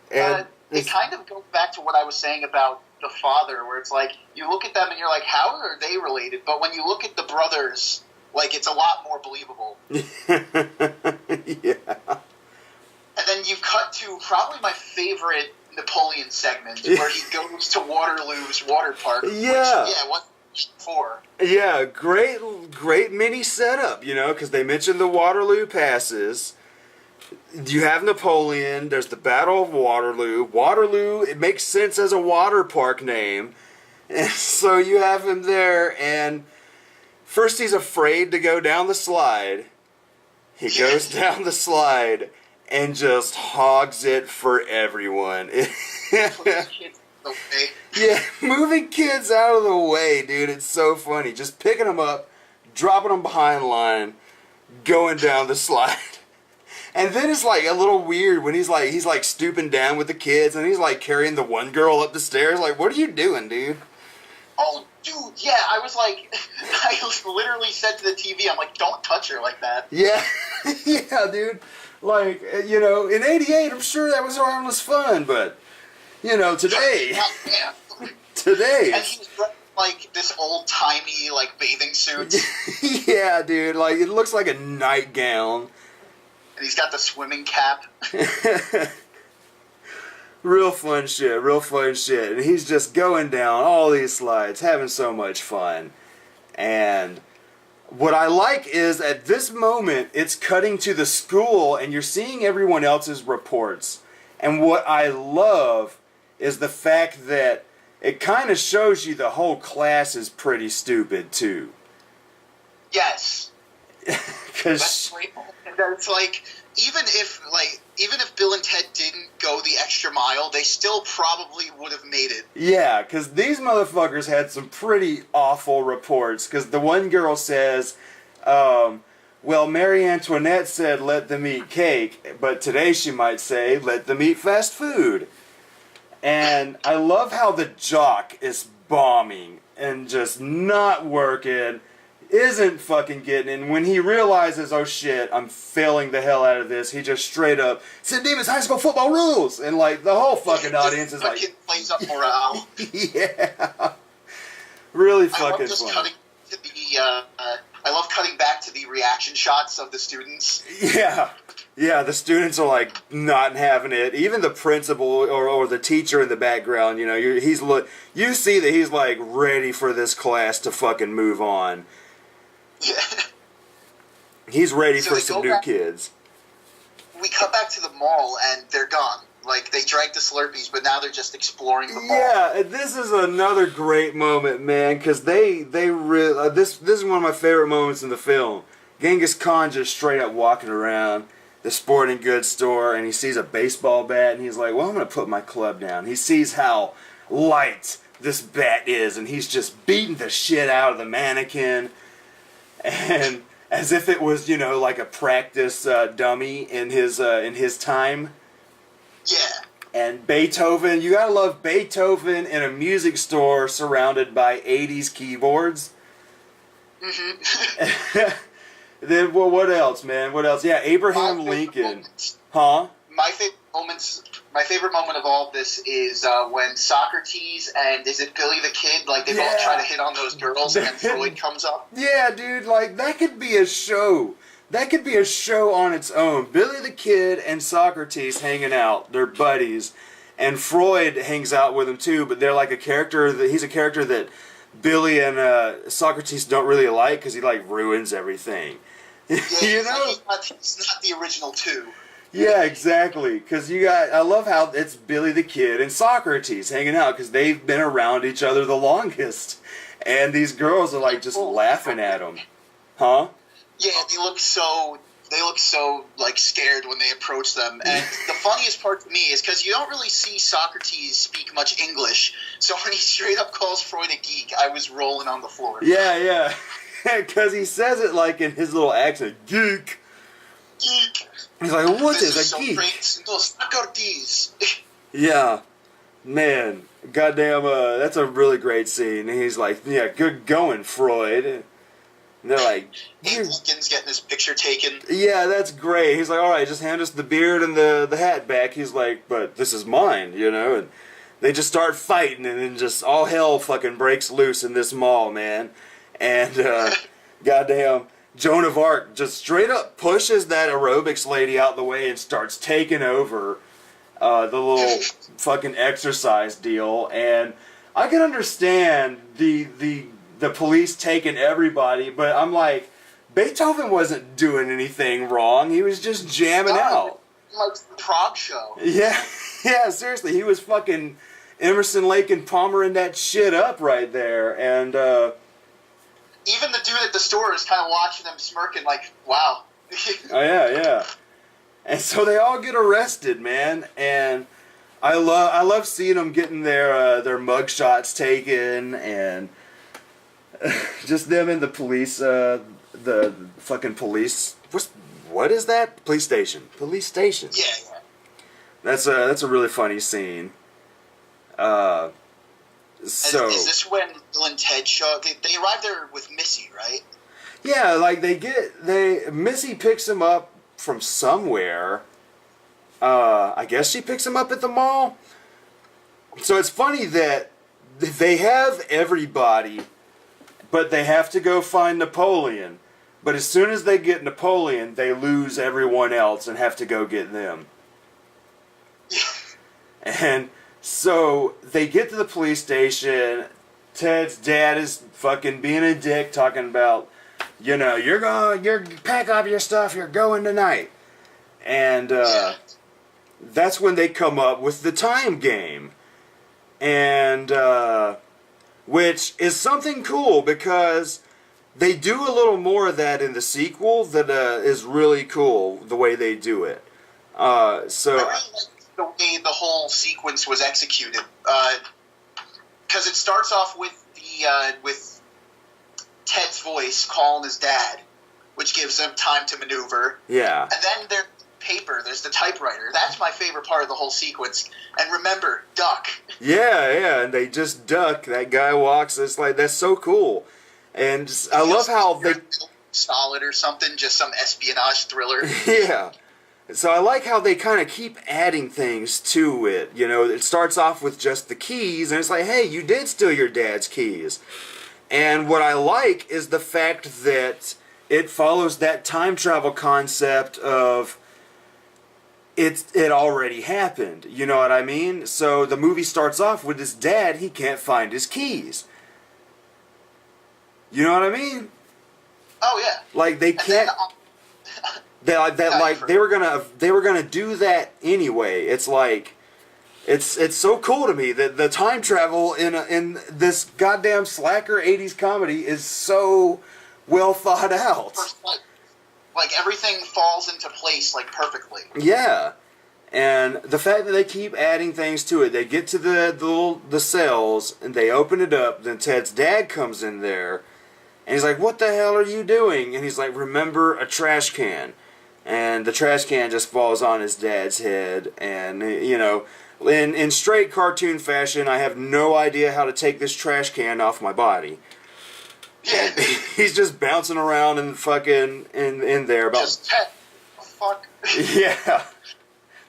And it kind of goes back to what I was saying about the father, where it's like, you look at them and you're like, how are they related? But when you look at the brothers, like, it's a lot more believable. Yeah. And then you cut to probably my favorite Napoleon segment, where he goes to Waterloo's water park. Yeah. Which, what for? Yeah, great mini setup, you know, because they mentioned the Waterloo passes. You have Napoleon, there's the Battle of Waterloo. Waterloo, it makes sense as a water park name. And so you have him there, and first he's afraid to go down the slide. He goes down the slide and just hogs it for everyone. Yeah, moving kids out of the way, dude. It's so funny. Just picking them up, dropping them behind line, going down the slide. And then it's like a little weird when he's like stooping down with the kids, and he's like carrying the one girl up the stairs. Like, what are you doing, dude? Oh, dude, Yeah, I was like, I literally said to the TV, I'm like, don't touch her like that. Yeah, yeah, dude. Like, you know, in '88, I'm sure that was harmless fun, but, you know, today, Yeah. today, And he's like this old-timey, like, bathing suit. yeah, dude, like, it looks like a nightgown. And he's got the swimming cap. Real fun shit, real fun shit. And he's just going down all these slides, having so much fun. And what I like is at this moment, it's cutting to the school and you're seeing everyone else's reports. And what I love is the fact that it kind of shows you the whole class is pretty stupid too. Yes. Because it's like, even if Bill and Ted didn't go the extra mile, they still probably would have made it. yeah, because these motherfuckers had some pretty awful reports. Because the one girl says, well, Marie Antoinette said let them eat cake, but today she might say let them eat fast food. And I love how the jock is bombing and just not working, isn't fucking getting in. When he realizes, oh shit, I'm failing the hell out of this, he just straight up, St. David's high school football rules! And like, the whole fucking audience is like... plays up morale. Yeah. Really fucking fun. I love cutting back to the reaction shots of the students. Yeah. Yeah, the students are like not having it. Even the principal or the teacher in the background, you know, you see that he's like ready for this class to fucking move on. Yeah. He's ready So for they some go new back- kids. We cut back to the mall and they're gone. Like, they drank the Slurpees, but now they're just exploring the mall. Yeah, and this is another great moment, man, because they really this is one of my favorite moments in the film. Genghis Khan just straight up walking around the sporting goods store, and he sees a baseball bat, and he's like, well, I'm going to put my club down. He sees how light this bat is, and he's just beating the shit out of the mannequin, and as if it was, you know, like a practice dummy in his time. Yeah. And Beethoven, you gotta love Beethoven in a music store surrounded by 80s keyboards. Mm-hmm. Then, well, what else, man? What else? Yeah, Abraham Lincoln. Huh? My favorite moment of all of this is when Socrates and is it Billy the Kid, like they both try to hit on those girls and then Freud comes up. Yeah, dude, like that could be a show. That could be a show on its own. Billy the Kid and Socrates hanging out. They're buddies. And Freud hangs out with them too, but they're like he's a character that Billy and Socrates don't really like because he like ruins everything. Yeah, You know? he's not the original two. Yeah, exactly. Because I love how it's Billy the Kid and Socrates hanging out because they've been around each other the longest. And these girls are like just laughing at them. Huh? Yeah, they look so like scared when they approach them. And the funniest part to me is because you don't really see Socrates speak much English. So when he straight up calls Freud a geek, I was rolling on the floor. Yeah. Because he says it like in his little accent, geek. Geek. He's like, what This is a so geek? great. No, Socrates. Yeah. Man, goddamn, that's a really great scene. And he's like, yeah, good going, Freud. And they're like, Abe Lincoln's getting his picture taken. yeah, that's great. He's like, all right, just hand us the beard and the hat back. He's like, but this is mine, you know? And they just start fighting, and then just all hell fucking breaks loose in this mall, man. And, goddamn, Joan of Arc just straight up pushes that aerobics lady out the way and starts taking over the little fucking exercise deal. And I can understand the police taking everybody, but I'm like, Beethoven wasn't doing anything wrong. He was just jamming out. Like the Prague show. Yeah, seriously. He was fucking Emerson, Lake, and Palmering that shit up right there. And, even the dude at the store is kind of watching them smirking like, wow. oh, yeah. And so they all get arrested, man. And I love seeing them getting their mug shots taken, and just them in the police, the fucking police. What is that? Police station. Yeah. That's a really funny scene. So is this when Bill and Ted show? They arrive there with Missy, right? yeah, like Missy picks him up from somewhere. I guess she picks him up at the mall. So it's funny that they have everybody, but they have to go find Napoleon. But as soon as they get Napoleon, they lose everyone else and have to go get them. And so they get to the police station. Ted's dad is fucking being a dick, talking about, you're pack up your stuff, you're going tonight. And that's when they come up with the time game. And which is something cool because they do a little more of that in the sequel that is really cool, the way they do it. I really like the way the whole sequence was executed, because it starts off with with Ted's voice calling his dad, which gives him time to maneuver. Yeah. And then there's there's the typewriter. That's my favorite part of the whole sequence. And remember, duck. Yeah, and they just duck. That guy walks. It's like, that's so cool. And I love how they... Solid or something, just some espionage thriller. Yeah. So I like how they kind of keep adding things to it. It starts off with just the keys, and it's like, hey, you did steal your dad's keys. And what I like is the fact that it follows that time travel concept of it already happened. You know what I mean? So the movie starts off with his dad, he can't find his keys. You know what I mean? Oh yeah. Like they can't. They were gonna do that anyway. It's like, it's so cool to me that the time travel in this goddamn slacker 80s comedy is so well thought out. Like everything falls into place like perfectly. Yeah. And the fact that they keep adding things to it, they get to the cells and they open it up. Then Ted's dad comes in there, and he's like, "What the hell are you doing?" And he's like, "Remember a trash can." And the trash can just falls on his dad's head. And, in straight cartoon fashion, I have no idea how to take this trash can off my body. Yeah. And he's just bouncing around and fucking in there. Just Ted. Fuck. Yeah.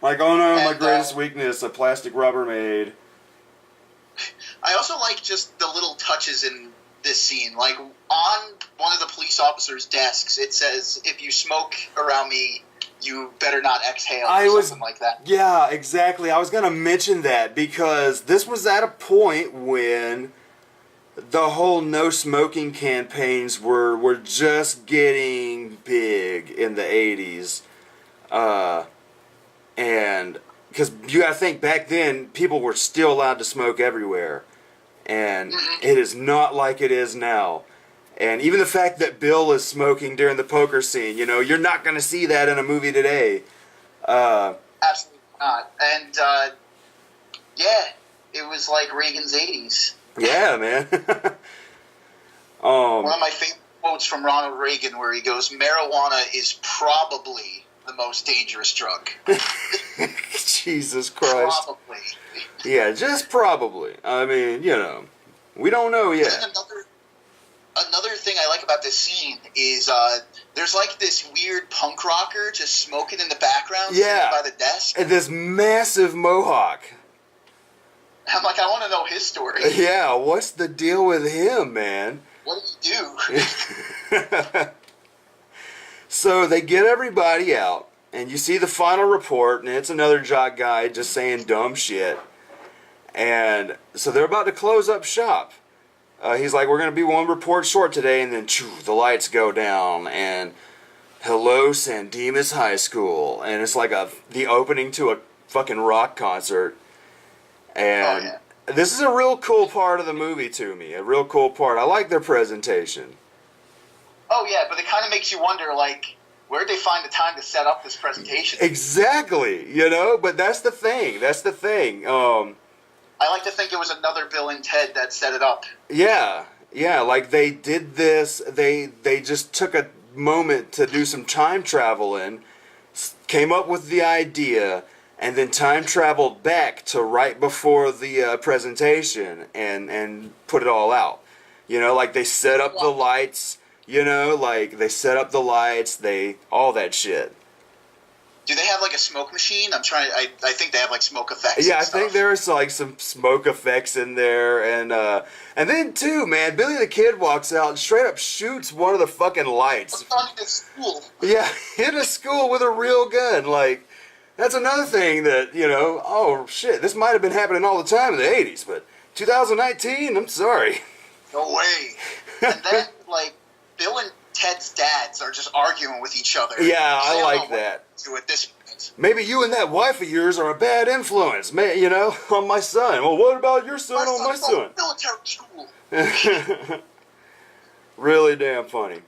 Like, oh no, my And, greatest weakness, a plastic Rubbermaid. I also like just the little touches in this scene. Like, on one of the police officers' desks, it says, "If you smoke around me, you better not exhale," or something like that. Yeah, exactly. I was going to mention that because this was at a point when the whole no smoking campaigns were just getting big in the 80s. And because you got to think, back then, people were still allowed to smoke everywhere. And it is not like it is now. And even the fact that Bill is smoking during the poker scene, you're not going to see that in a movie today. Absolutely not. And, yeah, it was like Reagan's 80s. Yeah, man. One of my favorite quotes from Ronald Reagan where he goes, "Marijuana is probably the most dangerous drug." Jesus Christ. Probably. Yeah, just probably. I mean, we don't know yet. Another thing I like about this scene is there's like this weird punk rocker just smoking in the background, sitting by the desk. And this massive mohawk. I'm like, I want to know his story. Yeah, what's the deal with him, man? What did he do? So they get everybody out, and you see the final report, and it's another jock guy just saying dumb shit. And so they're about to close up shop. He's like, "We're going to be one report short today," and then the lights go down, and hello, San Dimas High School. And it's like the opening to a fucking rock concert. And this is a real cool part of the movie to me, a real cool part. I like their presentation. Oh, yeah, but it kind of makes you wonder, like, where did they find the time to set up this presentation? Exactly, but that's the thing. I like to think it was another Bill and Ted that set it up. Yeah, like they did this, they just took a moment to do some time traveling, came up with the idea, and then time traveled back to right before the presentation and put it all out. You know, like they set up the lights, you know, like they set up the lights, all that shit. Do they have like a smoke machine? I think they have like smoke effects. Yeah, and I stuff. think there's like some smoke effects in there, and then too, man, Billy the Kid walks out and straight up shoots one of the fucking lights. On his school. Yeah, in a school with a real gun. Like, that's another thing that, you know, oh shit, this might have been happening all the time in the 80s, but 2019, I'm sorry. No way. And then, like, Bill and Ted's dads are just arguing with each other. Yeah, I like know that. What to do at this point. Maybe you and that wife of yours are a bad influence, you know, on my son. Well, what about your son on my son? Military school. Really damn funny.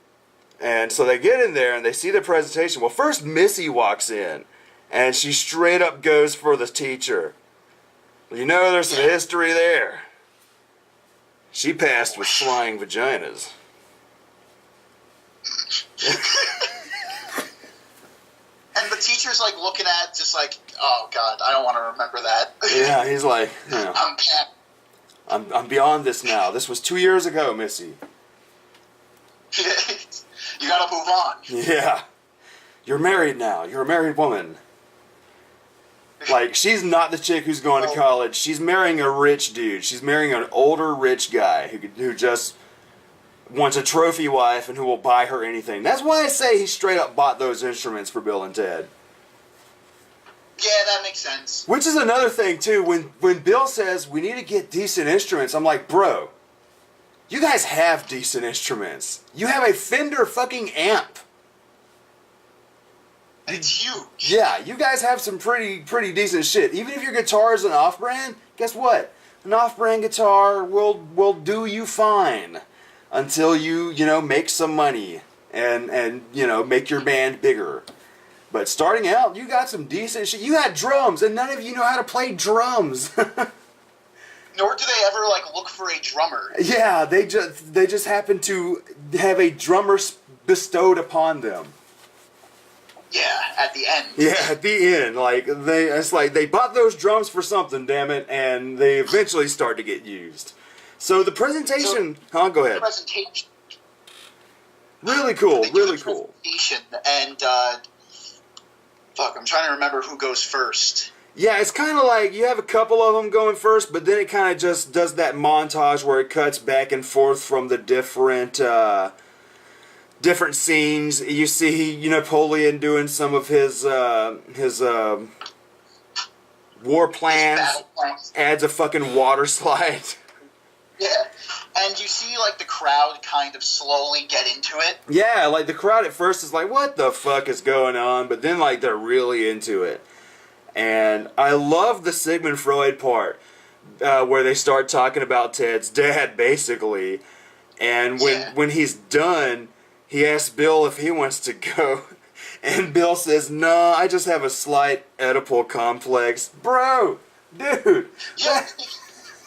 And so they get in there and they see the presentation. Well, first Missy walks in and she straight up goes for the teacher. You know, there's some history there. She passed with flying vaginas. And the teacher's like looking at, just like, oh god, I don't want to remember that. Yeah, he's like, you know, I'm beyond this now. This was 2 years ago, Missy. You gotta move on. Yeah. You're married now. You're a married woman. Like, she's not the chick who's going to college. She's marrying a rich dude. She's marrying an older rich guy who just wants a trophy wife and who will buy her anything. That's why I say he straight up bought those instruments for Bill and Ted. Yeah, that makes sense. Which is another thing, too. When Bill says, we need to get decent instruments, I'm like, bro, you guys have decent instruments. You have a Fender fucking amp. It's huge. Yeah, you guys have some pretty decent shit. Even if your guitar is an off-brand, guess what? An off-brand guitar will do you fine until you know, make some money and you know, make your band bigger. But starting out, you got some decent shit. You had drums, and none of you know how to play drums. Nor do they ever like look for a drummer. Yeah, they just happen to have a drummer bestowed upon them. Yeah, at the end. Yeah, at the end, it's like they bought those drums for something, damn it, and they eventually start to get used. So the presentation, go ahead. Presentation. Really cool, They do really the cool. presentation, and I'm trying to remember who goes first. Yeah, it's kind of like you have a couple of them going first, but then it kind of just does that montage where it cuts back and forth from the different scenes. You see Napoleon doing some of his war plans, adds a fucking water slide. Yeah, and you see like the crowd kind of slowly get into it. Yeah, like the crowd at first is like, what the fuck is going on? But then like they're really into it. And I love the Sigmund Freud part where they start talking about Ted's dad, basically. And when he's done, he asks Bill if he wants to go. And Bill says, no, I just have a slight Oedipal complex. Bro, dude. Yeah,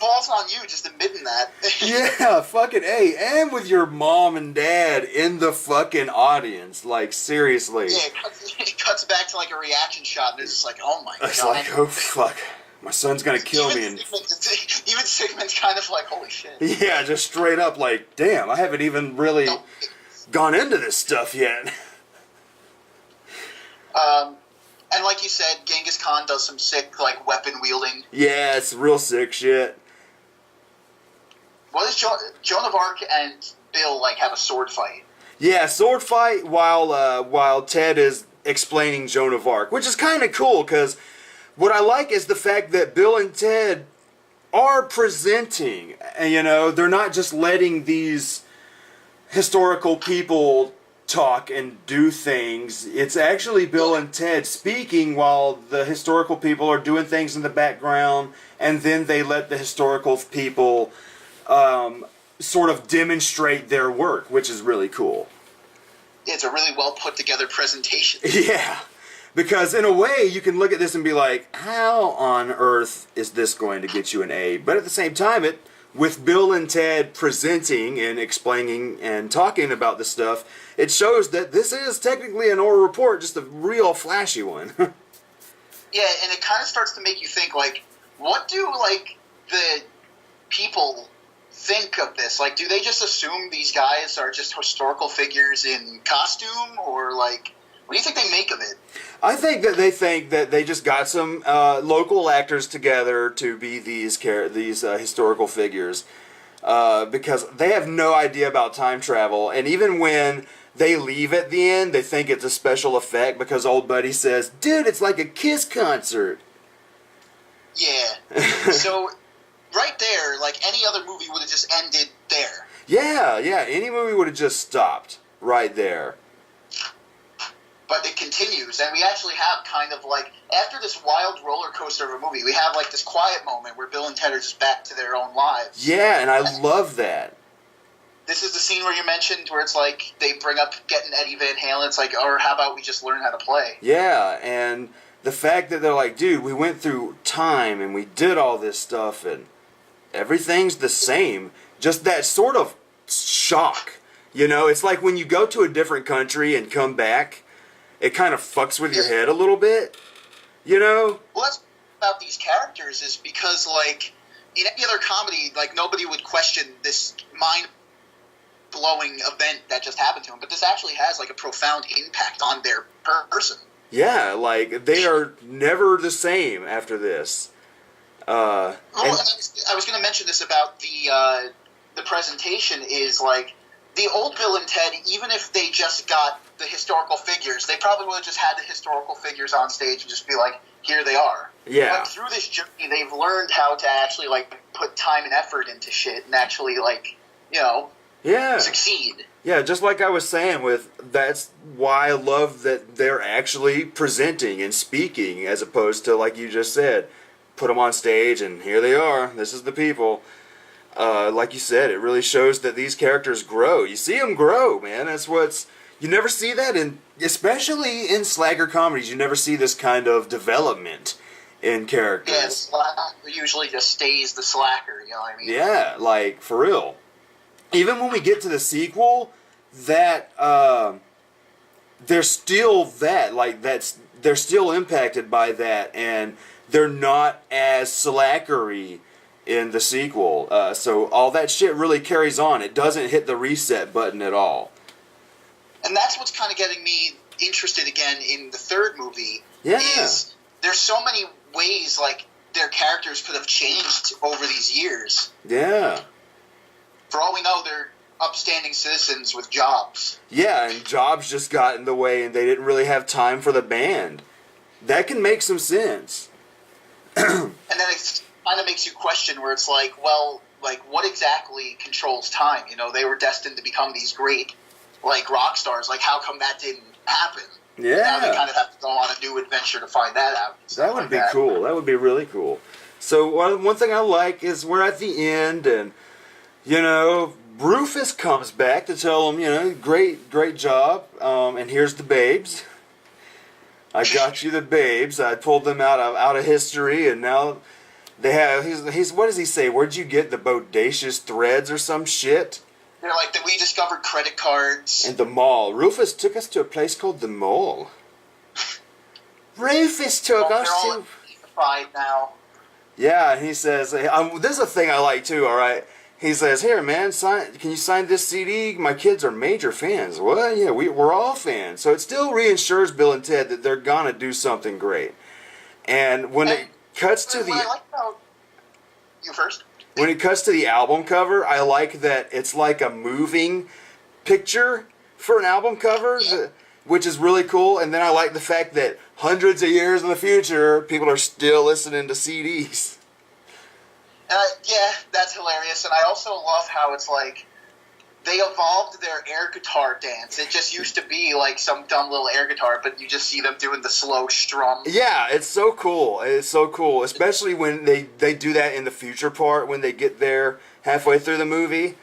balls on you just admitting that. Yeah, fucking A. And with your mom and dad in the fucking audience. Like, seriously. Yeah, it cuts back to like a reaction shot, and they're just like, oh my god. It's like, oh fuck. My son's gonna kill me. And even Sigmund's kind of like, holy shit. yeah, just straight up like, damn, I haven't even really gone into this stuff yet. And like you said, Genghis Khan does some sick like weapon wielding. Yeah, it's real sick shit. What does Joan of Arc and Bill like have a sword fight? Yeah, sword fight while Ted is explaining Joan of Arc, which is kind of cool because what I like is the fact that Bill and Ted are presenting, and they're not just letting these historical people talk and do things. It's actually Bill and Ted speaking while the historical people are doing things in the background, and then they let the historical people sort of demonstrate their work, which is really cool. Yeah, it's a really well put together presentation. Yeah, because in a way you can look at this and be like, how on earth is this going to get you an A? But at the same time, with Bill and Ted presenting and explaining and talking about the stuff, it shows that this is technically an oral report, just a real flashy one. Yeah, and it kind of starts to make you think, like, what do, like, the people think of this? Like, do they just assume these guys are just historical figures in costume, or, like, what do you think they make of it? I think that they think that they just got some local actors together to be these historical figures, because they have no idea about time travel, and even when they leave at the end, they think it's a special effect because old buddy says, "Dude, it's like a Kiss concert." Yeah. So, right there, like, any other movie would have just ended there. Yeah, any movie would have just stopped right there. But it continues, and we actually have kind of, like, after this wild roller coaster of a movie, we have, like, this quiet moment where Bill and Ted are just back to their own lives. Yeah, and I love that. This is the scene where you mentioned where it's like they bring up getting Eddie Van Halen. It's like, or how about we just learn how to play? Yeah, and the fact that they're like, dude, we went through time and we did all this stuff and everything's the same. Just that sort of shock. You know, it's like when you go to a different country and come back, it kind of fucks with your head a little bit. You know? Well, that's about these characters is because, like, in any other comedy, like, nobody would question this mind-blowing event that just happened to them. But this actually has, like, a profound impact on their person. Yeah, like, they are never the same after this. I was going to mention this about the presentation is, like, the old Bill and Ted, even if they just got the historical figures, they probably would have just had the historical figures on stage and just be like, here they are. Yeah. But through this journey, they've learned how to actually, like, put time and effort into shit and actually, like, you know, succeed. Yeah, just like I was saying that's why I love that they're actually presenting and speaking as opposed to, like you just said, put them on stage and here they are, this is the people. Like you said, it really shows that these characters grow. You see them grow, man. You never see that especially in slagger comedies, you never see this kind of development in characters. Yeah, the slacker usually just stays the slacker, you know what I mean? Yeah, like, for real. Even when we get to the sequel, that, they're still that, like, they're still impacted by that, and they're not as slackery in the sequel. So all that shit really carries on. It doesn't hit the reset button at all. And that's what's kind of getting me interested again in the third movie. Yeah. Is there's so many ways, like, their characters could have changed over these years. Yeah. For all we know, they're upstanding citizens with jobs. Yeah, and jobs just got in the way and they didn't really have time for the band. That can make some sense. And then it kind of makes you question where it's like, well, like, what exactly controls time? You know, they were destined to become these great, like, rock stars. Like, how come that didn't happen? Yeah. Now they kind of have to go on a new adventure to find that out. That would be cool. That would be really cool. So one thing I like is we're at the end and, you know, Rufus comes back to tell him, you know, great job, and here's the babes. I got you the babes. I pulled them out of history, and now they have. He's what does he say? Where'd you get the bodacious threads or some shit? They're like that. We discovered credit cards and the mall. Rufus took us to a place called the mall. Rufus took us to. They're now. Yeah, he says. This is a thing I like too. All right. He says, "Here, man, can you sign this CD? My kids are major fans." What? Yeah, we're all fans. So it still reassures Bill and Ted that they're gonna do something great. And when it cuts to I like about you first. When it cuts to the album cover, I like that it's like a moving picture for an album cover, which is really cool. And then I like the fact that hundreds of years in the future, people are still listening to CDs. Yeah, that's hilarious. And I also love how it's like they evolved their air guitar dance. It just used to be like some dumb little air guitar, but you just see them doing the slow strum. Yeah, it's so cool. It's so cool, especially when they do that in the future part when they get there halfway through the movie.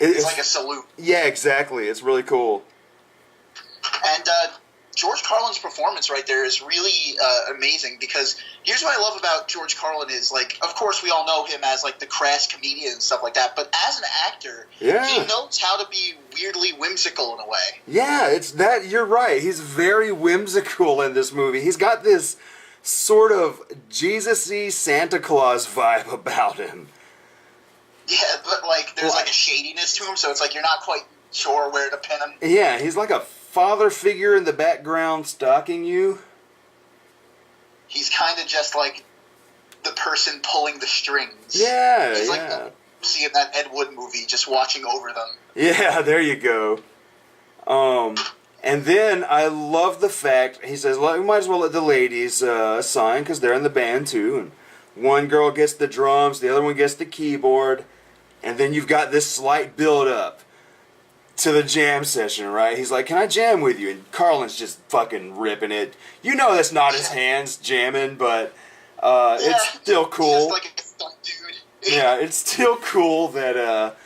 It's like a salute. Yeah, exactly. It's really cool. And George Carlin's performance right there is really amazing because here's what I love about George Carlin is, like, of course we all know him as, like, the crass comedian and stuff like that, but as an actor, he knows how to be weirdly whimsical in a way. Yeah, it's that, you're right. He's very whimsical in this movie. He's got this sort of Jesus-y Santa Claus vibe about him. Yeah, but like there's like a shadiness to him, so it's like you're not quite sure where to pin him. Yeah, he's like a father figure in the background stalking you. He's kind of just like the person pulling the strings. Yeah, he's yeah. like see in that Ed Wood movie, just watching over them. Yeah, there you go. And then I love the fact, he says, well, we might as well let the ladies sign, because they're in the band too. And one girl gets the drums, the other one gets the keyboard, and then you've got this slight build-up to the jam session, right? He's like, can I jam with you? And Carlin's just fucking ripping it. You know that's not his hands jamming, but it's still cool. He's just like a stunt dude. Yeah, it's still cool that,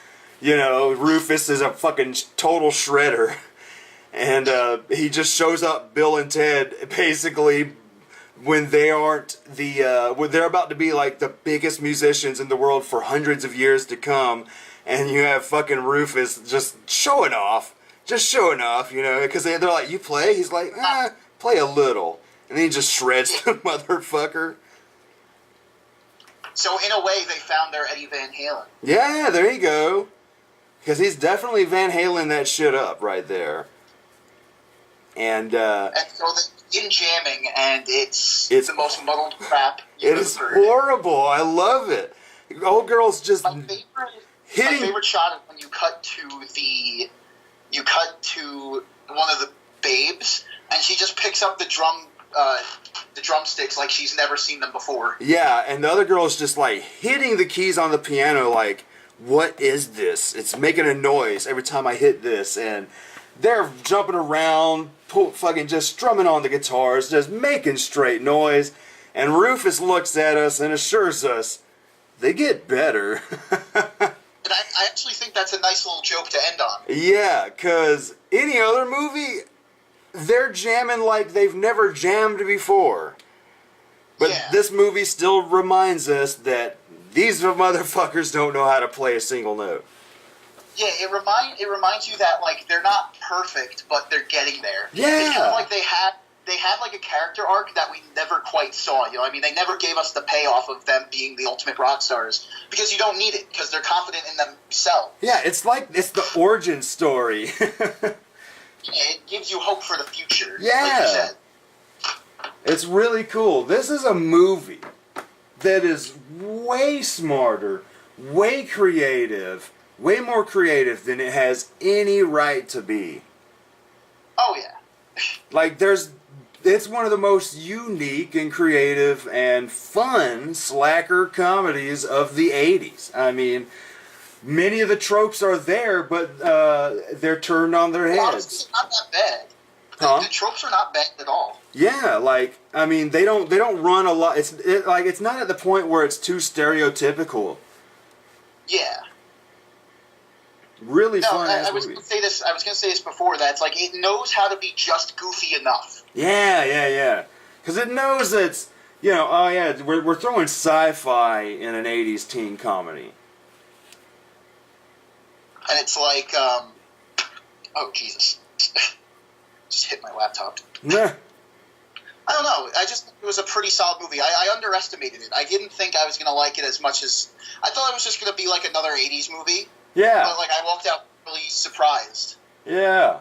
Rufus is a fucking total shredder. And he just shows up, Bill and Ted, basically, when they aren't when they're about to be like the biggest musicians in the world for hundreds of years to come, and you have fucking Rufus just showing off, because they're like, you play? He's like, play a little. And then he just shreds the motherfucker. So in a way, they found their Eddie Van Halen. Yeah, there you go. Because he's definitely Van Halen that shit up right there. And so they begin jamming, and it's the most muddled crap you've ever heard. It is horrible. I love it. Old girl's just my favorite shot is when you cut to one of the babes, and she just picks up the drumsticks like she's never seen them before. Yeah, and the other girl's just like hitting the keys on the piano like, what is this? It's making a noise every time I hit this, and they're jumping around, fucking just strumming on the guitars, just making straight noise. And Rufus looks at us and assures us they get better. And I actually think that's a nice little joke to end on. Yeah, because any other movie, they're jamming like they've never jammed before. But this movie still reminds us that these motherfuckers don't know how to play a single note. Yeah, it reminds you that like they're not perfect, but they're getting there. Yeah, it's kind of like they had like a character arc that we never quite saw. You know, I mean, they never gave us the payoff of them being the ultimate rock stars because you don't need it because they're confident in themselves. Yeah, it's the origin story. It gives you hope for the future. Yeah, like you said. It's really cool. This is a movie that is way smarter, way creative. Way more creative than it has any right to be. Oh, yeah. Like, it's one of the most unique and creative and fun slacker comedies of the 80s. I mean, many of the tropes are there, but they're turned on their heads. Honestly, it's not that bad. The tropes are not bad at all. Yeah, like, I mean, they don't run a lot. It's not at the point where it's too stereotypical. Yeah. Really no, fun. I was going to say this before. That it's like it knows how to be just goofy enough. Yeah. Because it knows it's we're throwing sci-fi in an '80s teen comedy. And it's like, oh Jesus, just hit my laptop. Nah. I don't know. I just think it was a pretty solid movie. I underestimated it. I didn't think I was going to like it as much as I thought it was just going to be like another '80s movie. Yeah. But, like, I walked out really surprised. Yeah.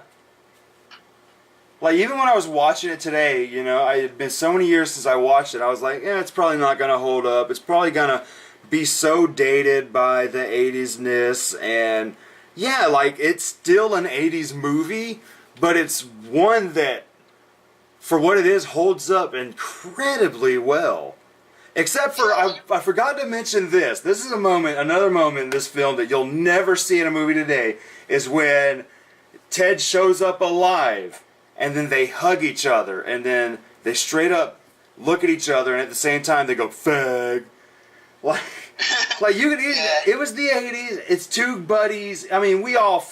Like, even when I was watching it today, it had been so many years since I watched it, I was like, it's probably not going to hold up. It's probably going to be so dated by the 80s-ness. And, yeah, like, it's still an 80s movie, but it's one that, for what it is, holds up incredibly well. Except for, I forgot to mention this. This is another moment in this film that you'll never see in a movie today, is when Ted shows up alive, and then they hug each other, and then they straight up look at each other, and at the same time they go, fag. Like you could, it was the 80s, it's two buddies, I mean, we all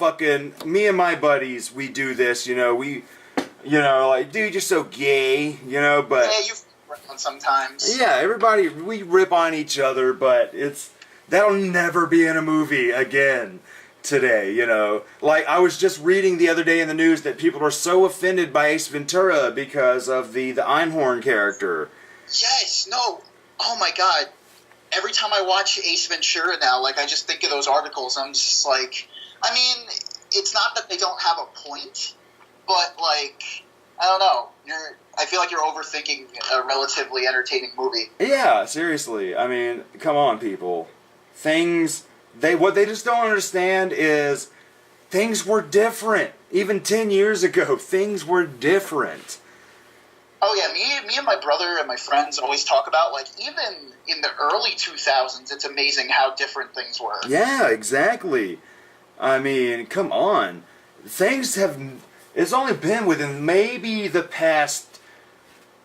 me and my buddies, we do this, like, dude, you're so gay, but... Yeah, you on sometimes. Yeah, everybody, we rip on each other, but that'll never be in a movie again today, Like, I was just reading the other day in the news that people are so offended by Ace Ventura because of the Einhorn character. Yes, no. Oh my god. Every time I watch Ace Ventura now, like, I just think of those articles. I'm just like, I mean, it's not that they don't have a point, but, like, I don't know. I feel like you're overthinking a relatively entertaining movie. Yeah, seriously. I mean, come on, people. What they just don't understand is things were different. Even 10 years ago, things were different. Oh yeah, me and my brother and my friends always talk about, like, even in the early 2000s, it's amazing how different things were. Yeah, exactly. I mean, come on. It's only been within maybe the past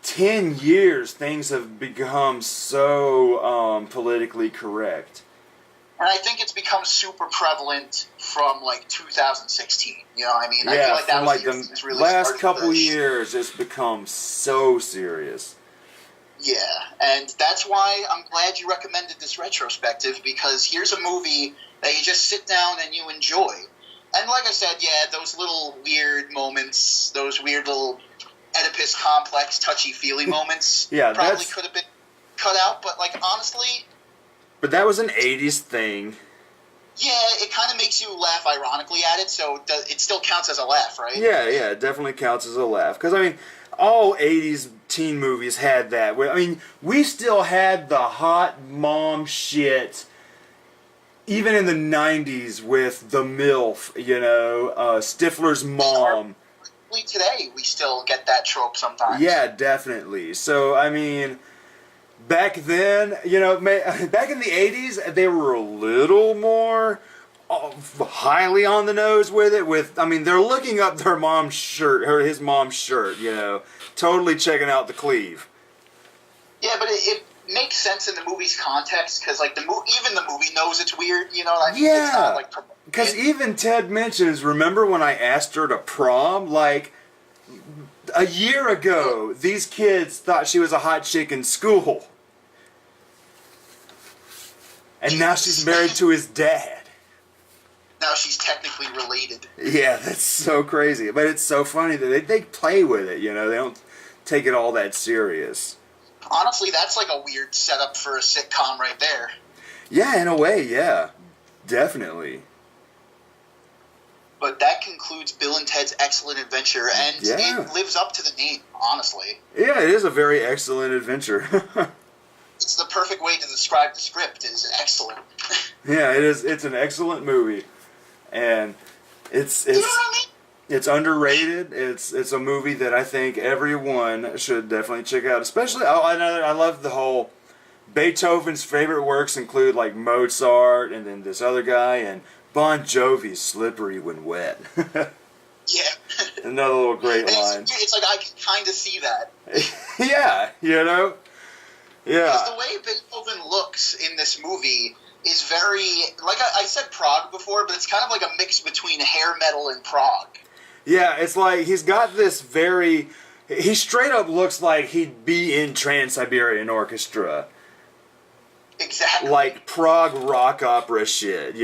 10 years things have become so politically correct. And I think it's become super prevalent from, like, 2016. You know what I mean? Yeah, I feel like that was from the like the really last couple years, it's become so serious. Yeah, and that's why I'm glad you recommended this retrospective, because here's a movie that you just sit down and you enjoy. And like I said, yeah, those little weird moments, those weird little Oedipus complex, touchy-feely moments probably could have been cut out, but, like, honestly... But that was an 80s thing. Yeah, it kind of makes you laugh ironically at it, so it still counts as a laugh, right? Yeah, it definitely counts as a laugh. Because, I mean, all 80s teen movies had that. I mean, we still had the hot mom shit, even in the 90s with the MILF, Stifler's mom. Today, we still get that trope sometimes. Yeah, definitely. So, I mean... Back then, back in the 80s, they were a little more highly on the nose with it. They're looking up their mom's shirt, or his mom's shirt, totally checking out the cleave. Yeah, but it makes sense in the movie's context, because, like, even the movie knows it's weird, you know what I mean? Yeah, it's not, like, because even Ted mentions, remember when I asked her to prom? Like, a year ago, these kids thought she was a hot chick in school. And now she's married to his dad. Now she's technically related. Yeah, that's so crazy. But it's so funny that they play with it, They don't take it all that serious. Honestly, that's like a weird setup for a sitcom right there. Yeah, in a way, yeah. Definitely. But that concludes Bill and Ted's Excellent Adventure, and it lives up to the name, honestly. Yeah, it is a very excellent adventure. It's the perfect way to describe the script, is excellent. Yeah, it is. It's an excellent movie. And it's underrated. It's a movie that I think everyone should definitely check out. Especially, I love the whole Beethoven's favorite works include, like, Mozart and then this other guy and Bon Jovi's Slippery When Wet. Yeah. Another little great line. It's like I can kind of see that. Yeah, Yeah. Because the way Beethoven looks in this movie is very, like I said Prague before, but it's kind of like a mix between hair metal and prog. Yeah, it's like he's got this he straight up looks like he'd be in Trans-Siberian Orchestra. Exactly. Like prog rock opera shit,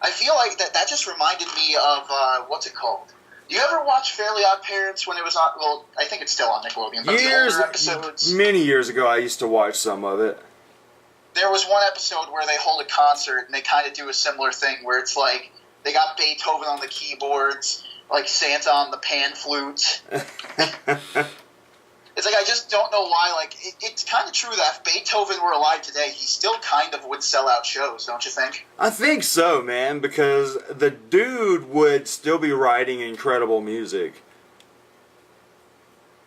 I feel like that just reminded me of, what's it called? Do you ever watch Fairly Odd Parents when it was on, well, I think it's still on Nickelodeon, but the older episodes? Many years ago I used to watch some of it. There was one episode where they hold a concert and they kind of do a similar thing where it's like, they got Beethoven on the keyboards, like Santa on the pan flute. It's like, I just don't know why, like, it's kind of true that if Beethoven were alive today, he still kind of would sell out shows, don't you think? I think so, man, because the dude would still be writing incredible music.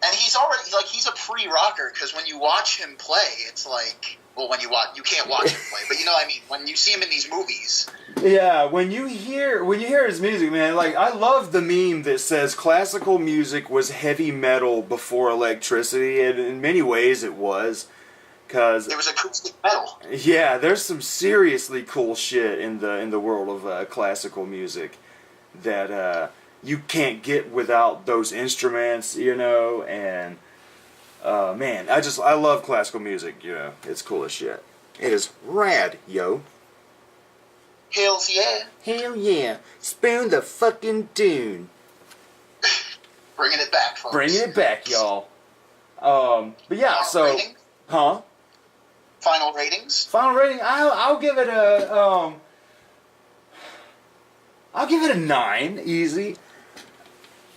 And he's already, like, he's a pre-rocker, because when you watch him play, it's like, well, you can't watch him play, but you know what I mean, when you see him in these movies. Yeah, when you hear his music, man, like, I love the meme that says classical music was heavy metal before electricity, and in many ways it was, because... It was acoustic metal. Yeah, there's some seriously cool shit in the world of classical music that you can't get without those instruments, and... man, I love classical music, it's cool as shit. It is rad, yo. Hells yeah. Hell yeah. Spoon the fucking tune. Bringing it back, folks. Bringing it back, y'all. But yeah, Final so rating? huh? Final ratings? Final rating, I'll give it a I'll give it a 9, easy.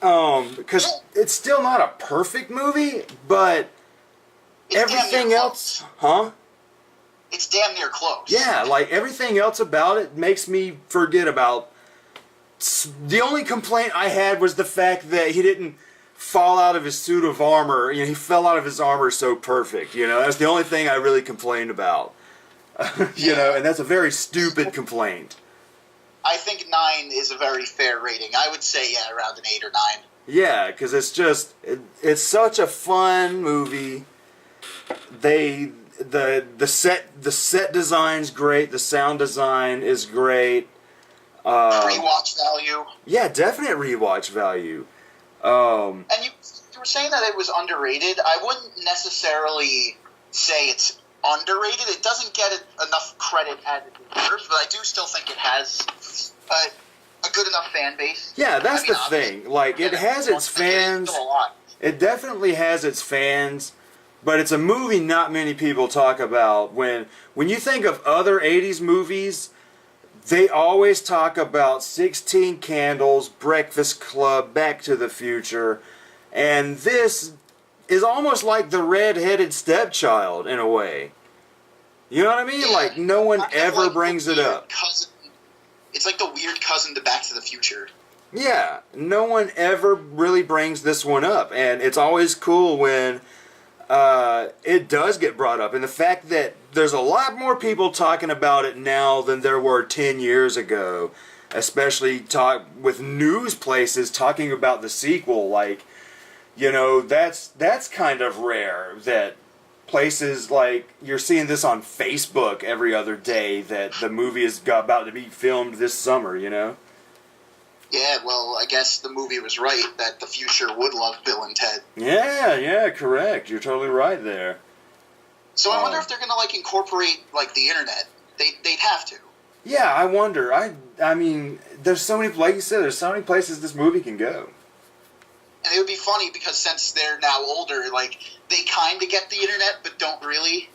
Because it's still not a perfect movie, but It's everything damn near else, close. huh? It's damn near close. Yeah, like everything else about it makes me forget about. The only complaint I had was the fact that he didn't fall out of his suit of armor. You know, he fell out of his armor so perfect. You know, that's the only thing I really complained about. You know, and that's a very stupid complaint. I think 9 is a very fair rating. I would say, yeah, around an 8 or 9. Yeah, because it's just it's such a fun movie. The set design's great. The sound design is great. Rewatch value. Yeah, definite rewatch value. And you were saying that it was underrated. I wouldn't necessarily say it's underrated. It doesn't get enough credit as it deserves, but I do still think it has a good enough fan base. Yeah, that's the thing. Like, it has its fans. It definitely has its fans, but it's a movie not many people talk about. When you think of other 80s movies, they always talk about 16 Candles, Breakfast Club, Back to the Future, and this is almost like the red-headed stepchild in a way. You know what I mean? Yeah, like, no one ever like brings it up. It's like the weird cousin to Back to the Future. Yeah, no one ever really brings this one up, and it's always cool when it does get brought up. And the fact that there's a lot more people talking about it now than there were 10 years ago, especially with news places talking about the sequel, like, you know, that's kind of rare that places like you're seeing this on Facebook every other day that the movie is about to be filmed this summer, you know? Yeah, well, I guess the movie was right that the future would love Bill and Ted. Yeah, correct. You're totally right there. So I wonder if they're going to, like, incorporate, like, the internet. They'd have to. Yeah, I wonder. I mean, there's so many, like you said, there's so many places this movie can go. And it would be funny because since they're now older, like, they kind of get the internet, but don't really.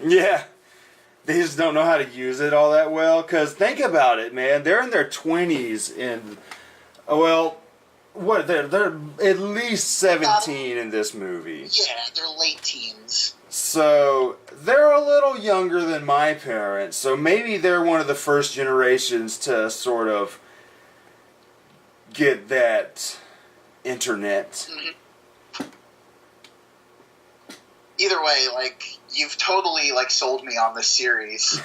Yeah. They just don't know how to use it all that well. Because think about it, man. They're in their 20s and, well, what, they're at least 17 in this movie. Yeah, they're late teens. So, they're a little younger than my parents. So maybe they're one of the first generations to sort of get that internet. Mm-hmm. Either way, like, you've totally, like, sold me on this series.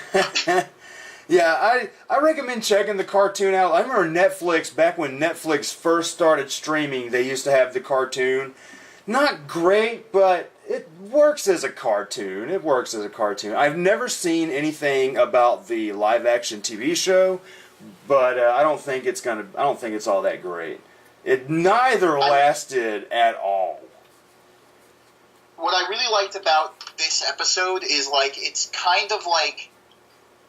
Yeah, I recommend checking the cartoon out. I remember Netflix, back when Netflix first started streaming, they used to have the cartoon. Not great, but it works as a cartoon. I've never seen anything about the live-action TV show, but I don't think it's all that great. It neither lasted at all. What I really liked about this episode is, like, it's kind of like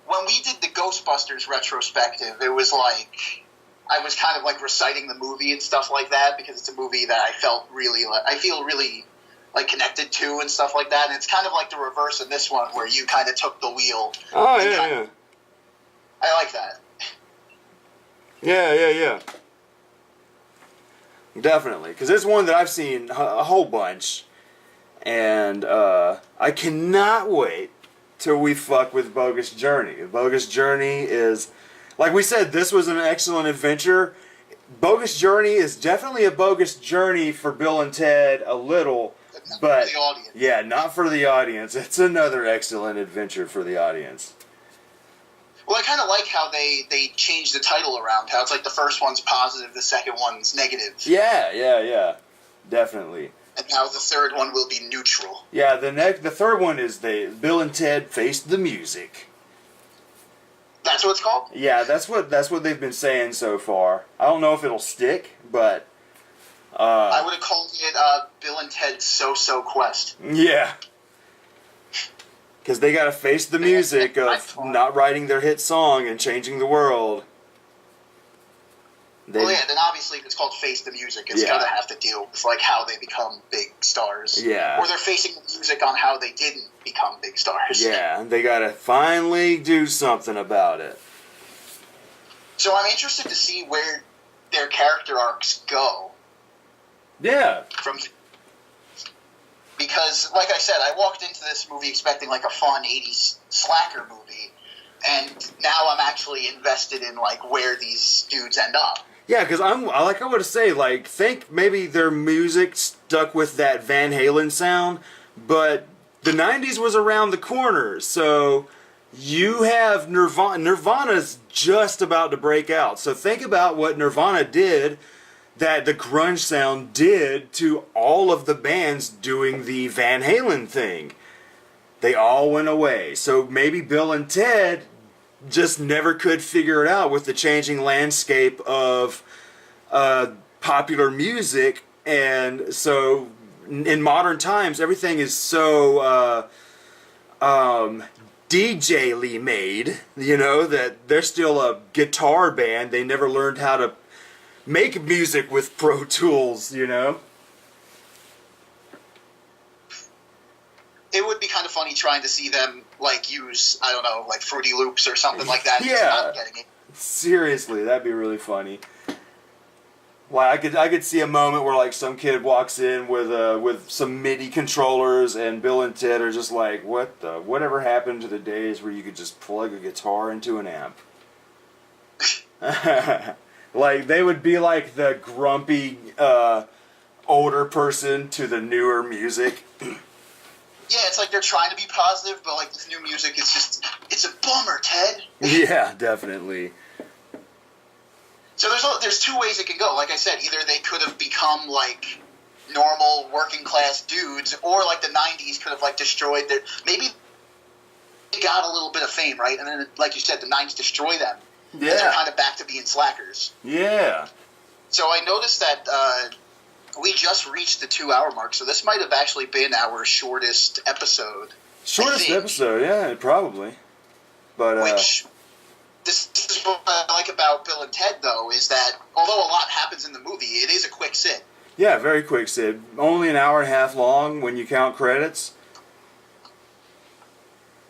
when we did the Ghostbusters retrospective, it was like I was kind of like reciting the movie and stuff like that because it's a movie that I feel really like connected to and stuff like that. And it's kind of like the reverse of this one where you kind of took the wheel. Oh, yeah. I like that. Yeah. Definitely, because it's one that I've seen a whole bunch, and I cannot wait till we fuck with Bogus Journey. Bogus Journey is, like we said, this was an excellent adventure. Bogus Journey is definitely a bogus journey for Bill and Ted a little, but for the audience. Yeah, not for the audience. It's another excellent adventure for the audience. Well, I kind of like how they changed the title around. How it's like the first one's positive, the second one's negative. Yeah. Definitely. And now the third one will be neutral. Yeah, the third one is Bill and Ted Face the Music. That's what it's called? Yeah, that's what they've been saying so far. I don't know if it'll stick, but I would have called it Bill and Ted's So-So Quest. Yeah. Because they got to face the music of not writing their hit song and changing the world. Well, yeah, then obviously if it's called Face the Music, it's going to have to deal with, like, how they become big stars. Yeah. Or they're facing the music on how they didn't become big stars. Yeah, they got to finally do something about it. So I'm interested to see where their character arcs go. Yeah. Because, like I said, I walked into this movie expecting, like, a fun 80s slacker movie, and now I'm actually invested in, like, where these dudes end up. Yeah, because I would say, like, think maybe their music stuck with that Van Halen sound, but the 90s was around the corner, so you have Nirvana. Nirvana's just about to break out, so think about what Nirvana did that the grunge sound did to all of the bands doing the Van Halen thing. They all went away, so maybe Bill and Ted just never could figure it out with the changing landscape of popular music, and so in modern times everything is so DJ-ly made, you know, that they're still a guitar band. They never learned how to make music with Pro Tools, you know. It would be kind of funny trying to see them, like, use, I don't know, like Fruity Loops or something like that. Yeah. Not getting it. Seriously, that'd be really funny. Well, I could see a moment where, like, some kid walks in with some MIDI controllers, and Bill and Ted are just like, whatever happened to the days where you could just plug a guitar into an amp? Like, they would be like the grumpy older person to the newer music. Yeah, it's like they're trying to be positive, but, like, this new music is just, it's a bummer, Ted. Yeah, definitely. So there's two ways it could go. Like I said, either they could have become, like, normal working class dudes, or, like, the 90s could have, like, destroyed their... Maybe they got a little bit of fame, right? And then, like you said, the 90s destroy them. Yeah. And they're kind of back to being slackers. Yeah. So I noticed that we just reached the 2-hour mark, so this might have actually been our shortest episode. Shortest episode, yeah, probably. But which... This is what I like about Bill and Ted, though, is that although a lot happens in the movie, it is a quick sit. yeah, very quick, Sid. Only an hour and a half long when you count credits.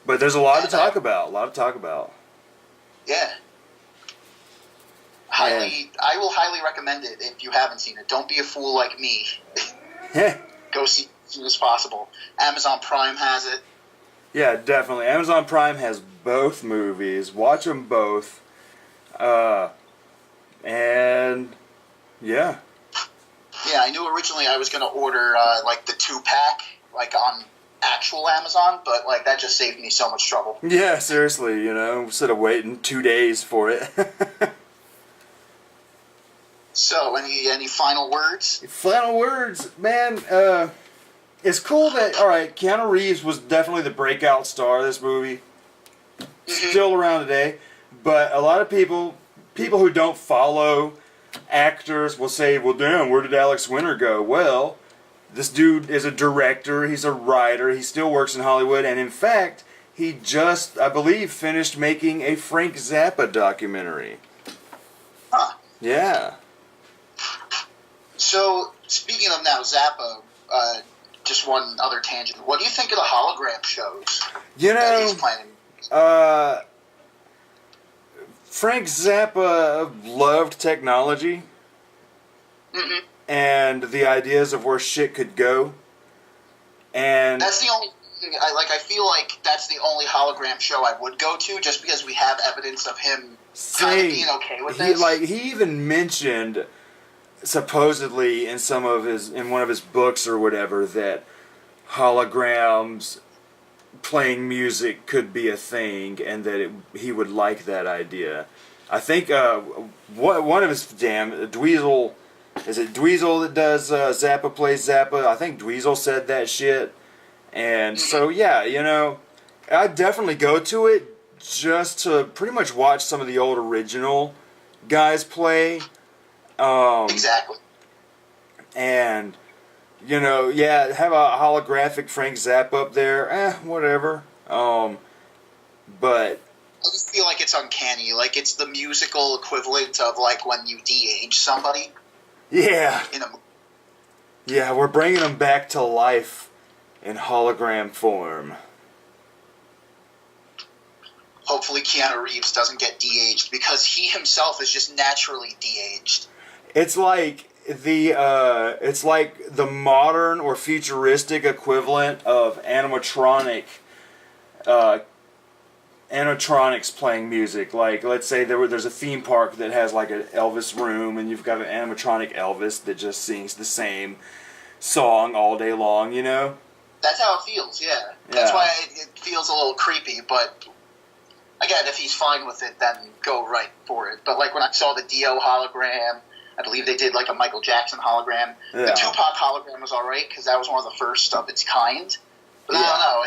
But there's a lot to talk about. Yeah. I will highly recommend it if you haven't seen it. Don't be a fool like me. Go see it as soon as possible. Amazon Prime has it. Yeah, definitely. Amazon Prime has both movies. Watch them both. And yeah. Yeah, I knew originally I was going to order like the 2-pack, like on actual Amazon, but like that just saved me so much trouble. Yeah, seriously, you know, instead of waiting 2 days for it. So, any final words? Final words, man. It's cool that, alright, Keanu Reeves was definitely the breakout star of this movie. Still around today. But a lot of people who don't follow actors will say, well, damn, where did Alex Winter go? Well, this dude is a director, he's a writer, he still works in Hollywood, and in fact, he just, I believe, finished making a Frank Zappa documentary. Huh. Yeah. So, speaking of now Zappa, just one other tangent. What do you think of the hologram shows You that know, he's planning? Frank Zappa loved technology and the ideas of where shit could go. And That's the only thing, I feel like that's the only hologram show I would go to, just because we have evidence of him kind of being okay with this. He even mentioned supposedly in one of his books or whatever that holograms playing music could be a thing, and that he would like that idea. I think one of his Dweezil, is it Dweezil that does Zappa plays Zappa? I think Dweezil said that shit. And so yeah, you know, I'd definitely go to it just to pretty much watch some of the old original guys play. Exactly. And, you know, yeah, have a holographic Frank Zappa up there, whatever. But I just feel like it's uncanny. Like, it's the musical equivalent of, like, when you de-age somebody. Yeah. In a Yeah, we're bringing them back to life in hologram form. Hopefully Keanu Reeves doesn't get de-aged, because he himself is just naturally de-aged. It's like the modern or futuristic equivalent of animatronics playing music. Like, let's say there's a theme park that has like an Elvis room, and you've got an animatronic Elvis that just sings the same song all day long, you know? That's how it feels, yeah. That's why it feels a little creepy, but again, if he's fine with it, then go right for it. But like when I saw the Dio hologram, I believe they did like a Michael Jackson hologram. Yeah. The Tupac hologram was alright, because that was one of the first of its kind. But I don't know,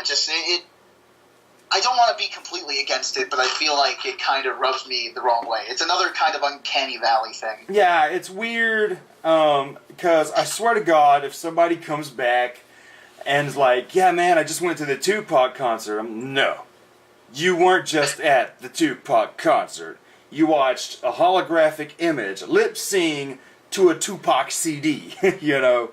I don't want to be completely against it, but I feel like it kind of rubs me the wrong way. It's another kind of uncanny valley thing. Yeah, it's weird, because I swear to God, if somebody comes back and is like, yeah, man, I just went to the Tupac concert. No. You weren't just at the Tupac concert. You watched a holographic image lip-sing to a Tupac CD, you know?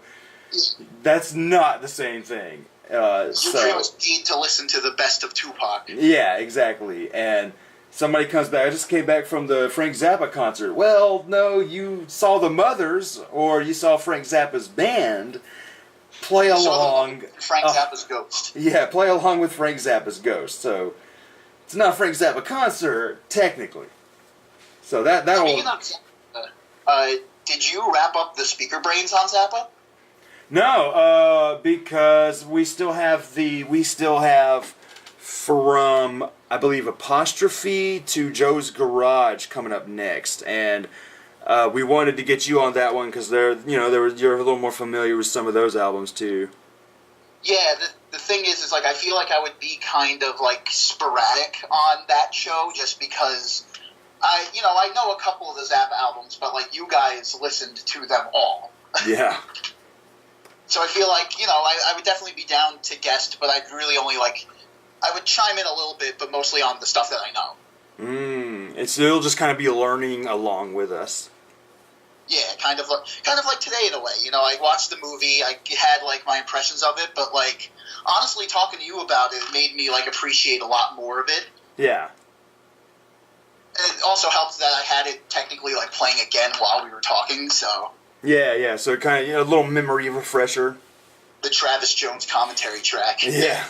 That's not the same thing. You pretty much need to listen to the best of Tupac. Yeah, exactly. And somebody comes back, I just came back from the Frank Zappa concert. Well, no, you saw the Mothers, or you saw Frank Zappa's band. Play along. Frank Zappa's Ghost. Yeah, play along with Frank Zappa's Ghost. So, it's not a Frank Zappa concert, technically. So that'll... Speaking of Zappa, did you wrap up the speaker brains on Zappa? No, because we still have from, I believe, Apostrophe to Joe's Garage coming up next, and we wanted to get you on that one because you're a little more familiar with some of those albums too. Yeah, the thing is like I feel like I would be kind of like sporadic on that show just because I know a couple of the Zappa albums, but like you guys listened to them all. Yeah. So I feel like, I would definitely be down to guest, but I'd really only I would chime in a little bit, but mostly on the stuff that I know. It'll just kind of be learning along with us. Yeah, kind of like today in a way. I watched the movie, I had my impressions of it, but honestly, talking to you about it made me appreciate a lot more of it. Yeah. And it also helped that I had it technically playing again while we were talking, so. Yeah, so kind of, a little memory refresher. The Travis Jones commentary track. Yeah.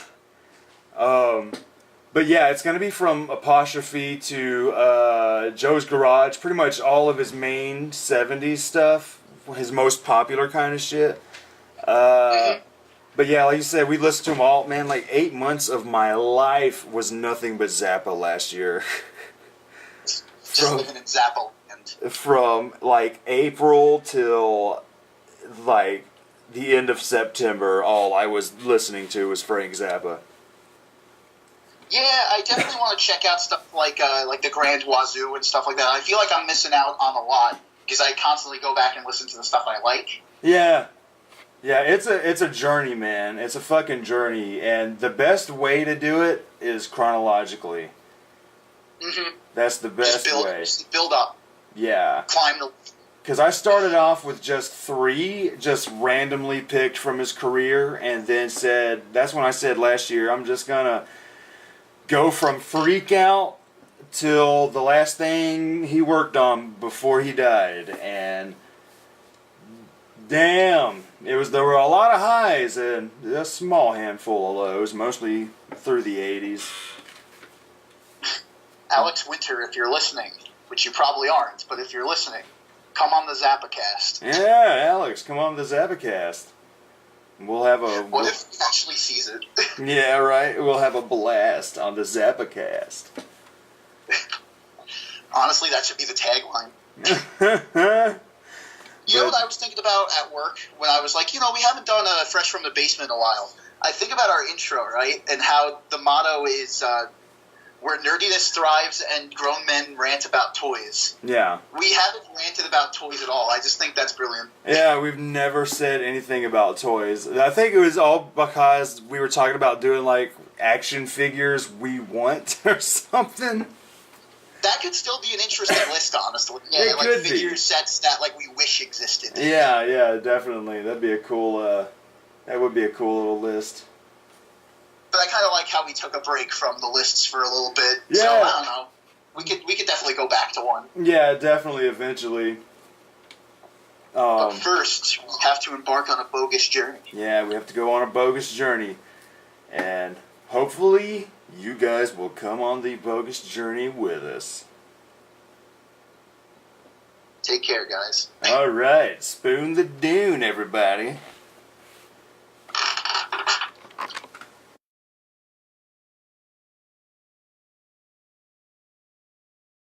But yeah, it's going to be from Apostrophe to Joe's Garage, pretty much all of his main 70s stuff, his most popular kind of shit. But yeah, like you said, we listened to them all. Man, 8 months of my life was nothing but Zappa last year. Just living in Zappa. From April till the end of September, all I was listening to was Frank Zappa. Yeah, I definitely want to check out stuff like the Grand Wazoo and stuff like that. I feel like I'm missing out on a lot because I constantly go back and listen to the stuff I like. Yeah, it's a journey, man. It's a fucking journey, and the best way to do it is chronologically. That's the best way. Just build up. Yeah. Climb the... Because I started off with just 3, just randomly picked from his career, and then that's when I said last year, I'm just gonna go from Freak Out till the last thing he worked on before he died, and damn, there were a lot of highs and a small handful of lows, mostly through the 80s. Alex Winter, if you're listening, which you probably aren't, but if you're listening, come on the Zappacast. Yeah, Alex, come on the Zappacast. We'll have a... What if he actually sees it? Yeah, right. We'll have a blast on the Zappacast. Honestly, that should be the tagline. You know what I was thinking about at work when I was like, we haven't done a Fresh from the Basement in a while. I think about our intro, right? And how the motto is... where nerdiness thrives and grown men rant about toys. Yeah. We haven't ranted about toys at all. I just think that's brilliant. Yeah, we've never said anything about toys. I think it was all because we were talking about doing action figures we want or something. That could still be an interesting list, honestly. Yeah, It like could figure be. sets that like we wish existed. Yeah, definitely. That'd be a cool. That would be a cool little list. But I kind of like how we took a break from the lists for a little bit. Yeah. So I don't know. We could definitely go back to one. Yeah, definitely. Eventually. But first, we have to embark on a bogus journey. Yeah, we have to go on a bogus journey, and hopefully, you guys will come on the bogus journey with us. Take care, guys. All right, spoon the dune, everybody.